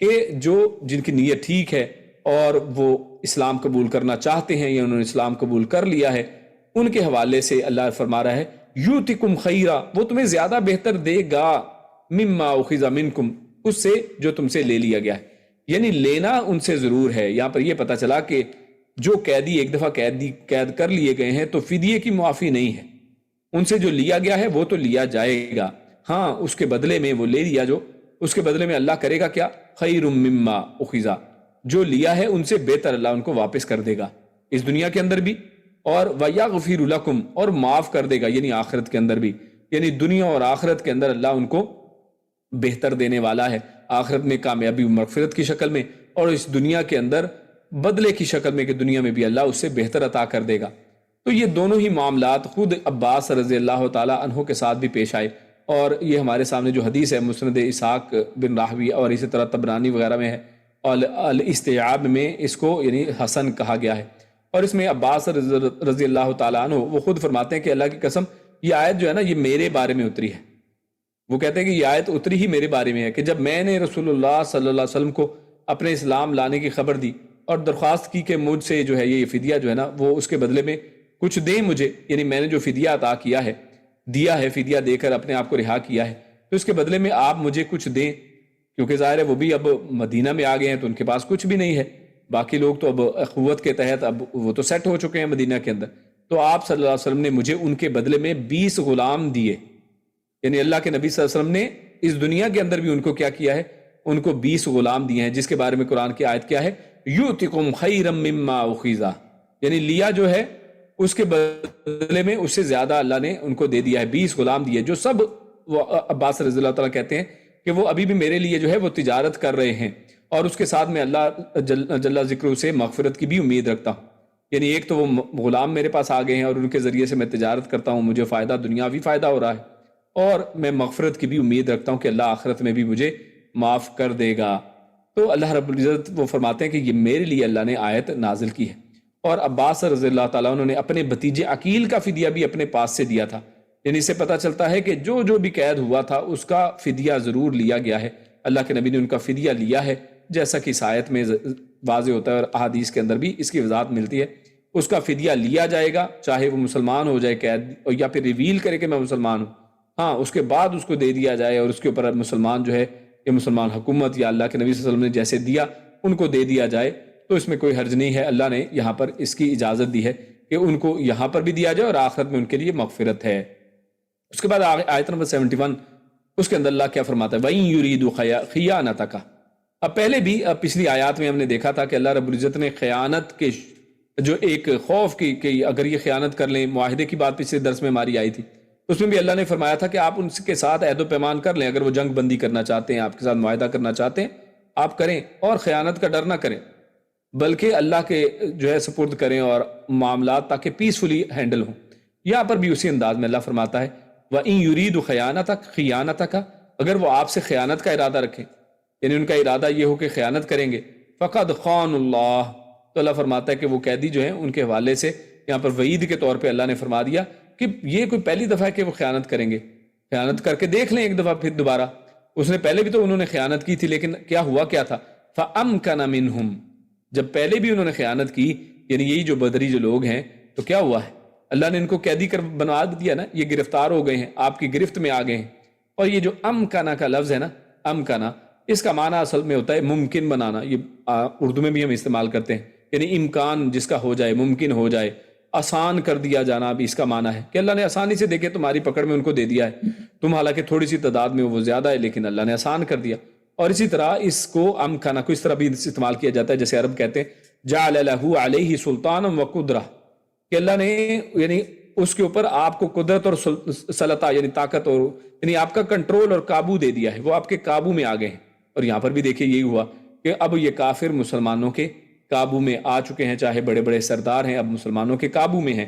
کہ جو جن کی نیت ٹھیک ہے اور وہ اسلام قبول کرنا چاہتے ہیں یا انہوں نے اسلام قبول کر لیا ہے، ان کے حوالے سے اللہ فرما رہا ہے یوتکم خیرا، وہ تمہیں زیادہ بہتر دے گا، مما اخذ منکم اس سے جو تم سے لے لیا گیا ہے، یعنی لینا ان سے ضرور ہے۔ یہاں پر یہ پتہ چلا کہ جو قیدی ایک دفعہ قید کر لیے گئے ہیں تو فدیے کی معافی نہیں ہے، ان سے جو لیا گیا ہے وہ تو لیا جائے گا، ہاں اس کے بدلے میں وہ لے لیا، جو اس کے بدلے میں اللہ کرے گا کیا، خیر مما اخذ، جو لیا ہے ان سے بہتر اللہ ان کو واپس کر دے گا اس دنیا کے اندر بھی، اور وَيَغْفِرُ لَكُمْ اور معاف کر دے گا، یعنی آخرت کے اندر بھی، یعنی دنیا اور آخرت کے اندر اللہ ان کو بہتر دینے والا ہے، آخرت میں کامیابی و مغفرت کی شکل میں، اور اس دنیا کے اندر بدلے کی شکل میں کہ دنیا میں بھی اللہ اس سے بہتر عطا کر دے گا۔ تو یہ دونوں ہی معاملات خود عباس رضی اللہ تعالیٰ عنہ کے ساتھ بھی پیش آئے، اور یہ ہمارے سامنے جو حدیث ہے مسند اسحاق بن راہوی اور اسی طرح طبرانی وغیرہ میں ہے، اور الاستیعاب میں اس کو یعنی حسن کہا گیا ہے۔ اور اس میں عباس رضی اللہ تعالیٰ عنہ وہ خود فرماتے ہیں کہ اللہ کی قسم یہ آیت جو ہے نا یہ میرے بارے میں اتری ہے۔ وہ کہتے ہیں کہ یہ آیت اتری ہی میرے بارے میں ہے کہ جب میں نے رسول اللہ صلی اللہ علیہ وسلم کو اپنے اسلام لانے کی خبر دی اور درخواست کی کہ مجھ سے جو ہے یہ فدیہ جو ہے نا وہ اس کے بدلے میں کچھ دیں مجھے، یعنی میں نے جو فدیہ عطا کیا ہے، دیا ہے، فدیہ دے کر اپنے آپ کو رہا کیا ہے، تو اس کے بدلے میں آپ مجھے کچھ دیں، کیونکہ ظاہر ہے وہ بھی اب مدینہ میں آ گئے ہیں تو ان کے پاس کچھ بھی نہیں ہے، باقی لوگ تو اب اخوت کے تحت اب وہ تو سیٹ ہو چکے ہیں مدینہ کے اندر۔ تو آپ صلی اللہ علیہ وسلم نے مجھے ان کے بدلے میں 20 غلام دیے، یعنی اللہ کے نبی صلی اللہ علیہ وسلم نے اس دنیا کے اندر بھی ان کو کیا کیا ہے، ان کو 20 غلام دیے ہیں، جس کے بارے میں قرآن کی آیت کیا ہے، یؤتکم خیرا مما اخذا، یعنی لیا جو ہے اس کے بدلے میں اس سے زیادہ اللہ نے ان کو دے دیا ہے، 20 غلام دیے، جو سب وہ عباس رضی اللہ تعالیٰ کہتے ہیں کہ وہ ابھی بھی میرے لیے جو ہے وہ تجارت کر رہے ہیں، اور اس کے ساتھ میں اللہ جل ذکر سے مغفرت کی بھی امید رکھتا ہوں۔ یعنی ایک تو وہ غلام میرے پاس آ گئے ہیں اور ان کے ذریعے سے میں تجارت کرتا ہوں، مجھے فائدہ دنیاوی فائدہ ہو رہا ہے، اور میں مغفرت کی بھی امید رکھتا ہوں کہ اللہ آخرت میں بھی مجھے معاف کر دے گا۔ تو اللہ رب العزت وہ فرماتے ہیں کہ یہ میرے لیے اللہ نے آیت نازل کی ہے۔ اور عباس رضی اللہ تعالیٰ انہوں نے اپنے بھتیجے عقیل کا فدیہ بھی اپنے پاس سے دیا تھا، یعنی اس سے پتہ چلتا ہے کہ جو جو بھی قید ہوا تھا اس کا فدیہ ضرور لیا گیا ہے، اللہ کے نبی نے ان کا فدیہ لیا ہے، جیسا کہ اس آیت میں واضح ہوتا ہے اور احادیث کے اندر بھی اس کی وضاحت ملتی ہے۔ اس کا فدیہ لیا جائے گا، چاہے وہ مسلمان ہو جائے قید، یا پھر ریویل کرے کہ میں مسلمان ہوں، ہاں اس کے بعد اس کو دے دیا جائے، اور اس کے اوپر مسلمان جو ہے کہ مسلمان حکومت یا اللہ کے نبی صلی اللہ علیہ وسلم نے جیسے دیا ان کو دے دیا جائے، تو اس میں کوئی حرج نہیں ہے۔ اللہ نے یہاں پر اس کی اجازت دی ہے کہ ان کو یہاں پر بھی دیا جائے اور آخرت میں ان کے لیے مغفرت ہے۔ اس کے بعد آیت نمبر 71 اس کے اندر اللہ کیا فرماتا ہے، وَإِن يُرِيدُوا خِيَانَتَكَ۔ اب پہلے بھی پچھلی آیات میں ہم نے دیکھا تھا کہ اللہ رب العزت نے خیانت کے جو ایک خوف کی کہ اگر یہ خیانت کر لیں، معاہدے کی بات پچھلے درس میں ہماری آئی تھی، اس میں بھی اللہ نے فرمایا تھا کہ آپ ان کے ساتھ عہد و پیمان کر لیں، اگر وہ جنگ بندی کرنا چاہتے ہیں، آپ کے ساتھ معاہدہ کرنا چاہتے ہیں آپ کریں، اور خیانت کا ڈر نہ کریں، بلکہ اللہ کے جو ہے سپرد کریں اور معاملات تاکہ پیسفلی ہینڈل ہوں۔ یہاں پر بھی اسی انداز میں اللہ فرماتا ہے وَإِن يُرِيدُوا خِيَانَتَكَ، اگر وہ آپ سے خیانت کا ارادہ رکھیں، یعنی ان کا ارادہ یہ ہو کہ خیانت کریں گے، فَقَدْ خَانُوا اللَّهَ، تو اللہ فرماتا ہے کہ وہ قیدی جو ہیں ان کے حوالے سے یہاں پر وعید کے طور پہ اللہ نے فرما دیا کہ یہ کوئی پہلی دفعہ ہے کہ وہ خیانت کریں گے، خیانت کر کے دیکھ لیں ایک دفعہ، پھر دوبارہ۔ اس نے پہلے بھی تو انہوں نے خیانت کی تھی، لیکن کیا ہوا کیا تھا، فَأَمْكَنَ مِنْهُمْ، جب پہلے بھی انہوں نے خیانت کی، یعنی یہی جو بدری جو لوگ ہیں، تو کیا ہوا ہے، اللہ نے ان کو قیدی کر بنوا دیا نا، یہ گرفتار ہو گئے ہیں، آپ کی گرفت میں آ گئے ہیں۔ اور یہ جو امکنا کا لفظ ہے نا، امکنا، اس کا معنی اصل میں ہوتا ہے ممکن بنانا، یہ اردو میں بھی ہم استعمال کرتے ہیں، یعنی امکان جس کا ہو جائے، ممکن ہو جائے، آسان کر دیا جانا، بھی اس کا معنی ہے کہ اللہ نے آسانی سے دیکھے تمہاری پکڑ میں ان کو دے دیا ہے، تم حالانکہ تھوڑی سی تعداد میں وہ زیادہ ہے لیکن اللہ نے آسان کر دیا۔ اور اسی طرح اس کو امکنا کو اس طرح بھی استعمال کیا جاتا ہے جیسے عرب کہتے ہیں جعل لہ علیہ سلطانا و قدرہ، کہ اللہ نے یعنی اس کے اوپر آپ کو قدرت اور سلطہ یعنی طاقت اور یعنی آپ کا کنٹرول اور قابو دے دیا ہے، وہ آپ کے قابو میں آ گئے ہیں۔ اور یہاں پر بھی دیکھیے یہی ہوا کہ اب یہ کافر مسلمانوں کے قابو میں آ چکے ہیں، چاہے بڑے بڑے سردار ہیں اب مسلمانوں کے قابو میں ہیں۔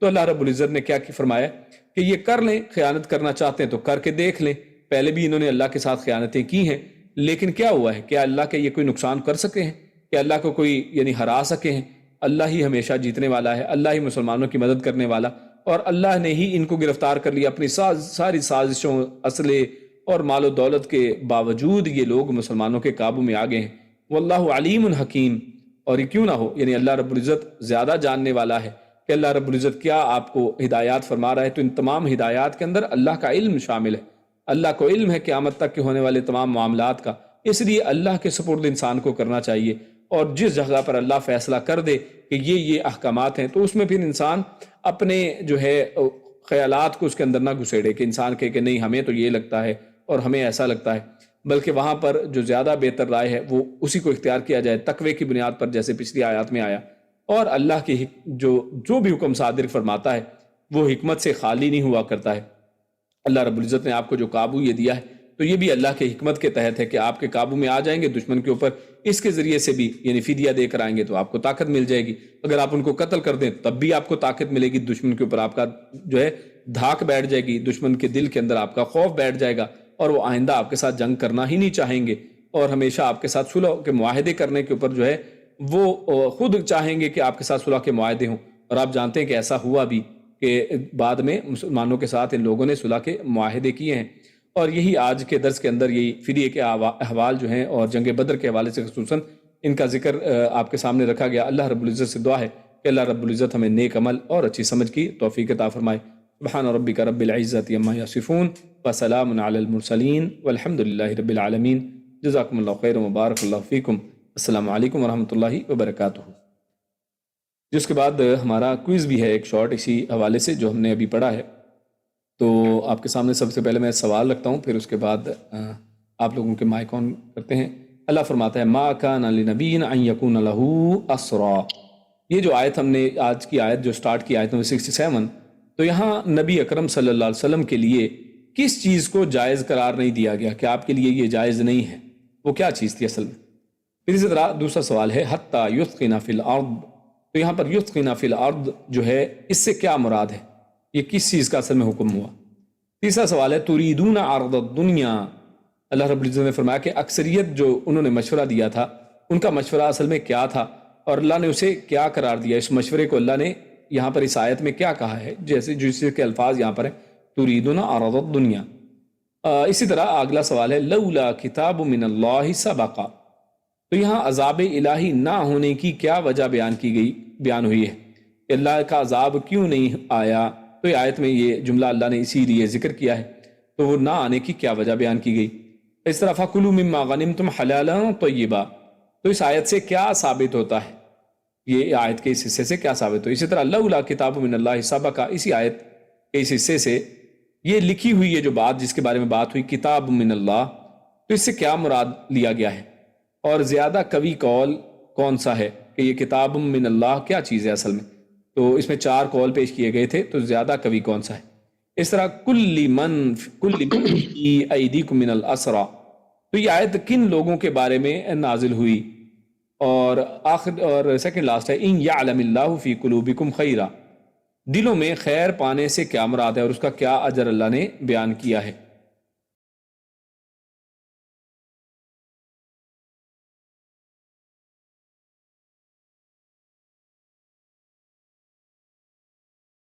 تو اللہ رب العزت نے کیا فرمایا کہ یہ کر لیں، خیانت کرنا چاہتے ہیں تو کر کے دیکھ لیں۔ پہلے بھی انہوں نے اللہ کے ساتھ خیانتیں کی ہیں، لیکن کیا ہوا ہے، کیا اللہ کے یہ کوئی نقصان کر سکے ہیں، کیا اللہ کو کوئی یعنی ہرا سکے ہیں؟ اللہ ہی ہمیشہ جیتنے والا ہے، اللہ ہی مسلمانوں کی مدد کرنے والا، اور اللہ نے ہی ان کو گرفتار کر لیا اپنی ساری سازشوں، اسلحے اور مال و دولت کے باوجود یہ لوگ مسلمانوں کے قابو میں آ گئے ہیں۔ واللہ علیم حکیم، اور یہ کیوں نہ ہو، یعنی اللہ رب العزت زیادہ جاننے والا ہے کہ اللہ رب العزت کیا آپ کو ہدایات فرما رہا ہے۔ تو ان تمام ہدایات کے اندر اللہ کا علم شامل ہے، اللہ کو علم ہے قیامت تک کے ہونے والے تمام معاملات کا، اس لیے اللہ کے سپرد انسان کو کرنا چاہیے، اور جس جگہ پر اللہ فیصلہ کر دے کہ یہ احکامات ہیں تو اس میں پھر انسان اپنے جو ہے خیالات کو اس کے اندر نہ گھسیڑے کہ انسان کہے کہ نہیں ہمیں تو یہ لگتا ہے اور ہمیں ایسا لگتا ہے، بلکہ وہاں پر جو زیادہ بہتر رائے ہے وہ اسی کو اختیار کیا جائے تقوی کی بنیاد پر، جیسے پچھلی آیات میں آیا۔ اور اللہ کی جو بھی حکم صادر فرماتا ہے وہ حکمت سے خالی نہیں ہوا کرتا ہے۔ اللہ رب العزت نے آپ کو جو قابو یہ دیا ہے تو یہ بھی اللہ کے حکمت کے تحت ہے کہ آپ کے قابو میں آ جائیں گے دشمن کے اوپر، اس کے ذریعے سے بھی یعنی فدیہ دے کر آئیں گے تو آپ کو طاقت مل جائے گی، اگر آپ ان کو قتل کر دیں تب بھی آپ کو طاقت ملے گی، دشمن کے اوپر آپ کا جو ہے دھاک بیٹھ جائے گی، دشمن کے دل کے اندر آپ کا خوف بیٹھ جائے گا اور وہ آئندہ آپ کے ساتھ جنگ کرنا ہی نہیں چاہیں گے، اور ہمیشہ آپ کے ساتھ صلح کے معاہدے کرنے کے اوپر جو ہے وہ خود چاہیں گے کہ آپ کے ساتھ صلح کے معاہدے ہوں، اور آپ جانتے ہیں کہ ایسا ہوا بھی کہ بعد میں مسلمانوں کے ساتھ ان لوگوں نے صلح کے معاہدے کیے ہیں، اور یہی آج کے درس کے اندر یہی فدیے کے احوال جو ہیں اور جنگ بدر کے حوالے سے خصوصاً ان کا ذکر آپ کے سامنے رکھا گیا۔ اللہ رب العزت سے دعا ہے کہ اللہ رب العزت ہمیں نیک عمل اور اچھی سمجھ کی توفیق عطا فرمائے۔ سبحان ربک رب العزت عما یصفون وسلام علی المرسلین والحمد للہ رب العالمین۔ جزاکم اللہ خیر و بارک اللہ فیکم۔ السلام علیکم ورحمۃ اللہ وبرکاتہ۔ جس کے بعد ہمارا کوئز بھی ہے ایک شارٹ اسی حوالے سے جو ہم نے ابھی پڑھا ہے، تو آپ کے سامنے سب سے پہلے میں سوال رکھتا ہوں، پھر اس کے بعد آپ لوگوں کے مائک آن کرتے ہیں۔ اللہ فرماتا ہے ما کان لنبی ان یکون لہ اسرا۔ یہ جو آیت ہم نے آج کی آیت جو سٹارٹ کی آیت نمبر 67، تو یہاں نبی اکرم صلی اللہ علیہ وسلم کے لیے کس چیز کو جائز قرار نہیں دیا گیا کہ آپ کے لیے یہ جائز نہیں ہے، وہ کیا چیز تھی اصل میں؟ پھر اسی طرح دوسرا سوال ہے حتی یثقن فی الارض، تو یہاں پر یثقن فی الارض جو ہے اس سے کیا مراد ہے، یہ کس چیز کا اصل میں حکم ہوا؟ تیسرا سوال ہے تریدون عرض الدنیا، اللہ رب العزت نے فرمایا کہ اکثریت جو انہوں نے مشورہ دیا تھا ان کا مشورہ اصل میں کیا تھا اور اللہ نے اسے کیا قرار دیا، اس مشورے کو اللہ نے یہاں پر اس آیت میں کیا کہا ہے، جیسے جس کے الفاظ یہاں پر ہیں تریدون عرض الدنیا۔ اسی طرح اگلا سوال ہے لولا کتاب من اللہ سبق، تو یہاں عذاب الہی نہ ہونے کی کیا وجہ بیان ہوئی ہے کہ اللہ کا عذاب کیوں نہیں آیا، تو یہ آیت میں یہ جملہ اللہ نے اسی لیے ذکر کیا ہے، تو وہ نہ آنے کی کیا وجہ بیان کی گئی۔ اس طرح فَكُلُوا مِمَّا غَنِمْتُمْ حَلَالًا طَيِّبًا، تو اس آیت سے کیا ثابت ہوتا ہے، یہ آیت کے اس حصے سے کیا ثابت ہو۔ اسی طرح لولا کتاب من اللہ سبق، اسی آیت کے اس حصے سے یہ لکھی ہوئی ہے جو بات جس کے بارے میں بات ہوئی کتاب من اللہ، تو اس سے کیا مراد لیا گیا ہے، اور زیادہ قوی قول کون سا ہے کہ یہ کتاب من اللہ کیا چیز ہے اصل میں، تو اس میں 4 قول پیش کیے گئے تھے، تو زیادہ قوی کون سا ہے۔ اس طرح کل من فی ایدیکم من الاسرا، تو یہ آیت کن لوگوں کے بارے میں نازل ہوئی، اور آخر اور سیکنڈ لاسٹ ہے ان یعلم اللہ فی قلوبکم خیرا، دلوں میں خیر پانے سے کیا مراد ہے اور اس کا کیا اجر اللہ نے بیان کیا ہے۔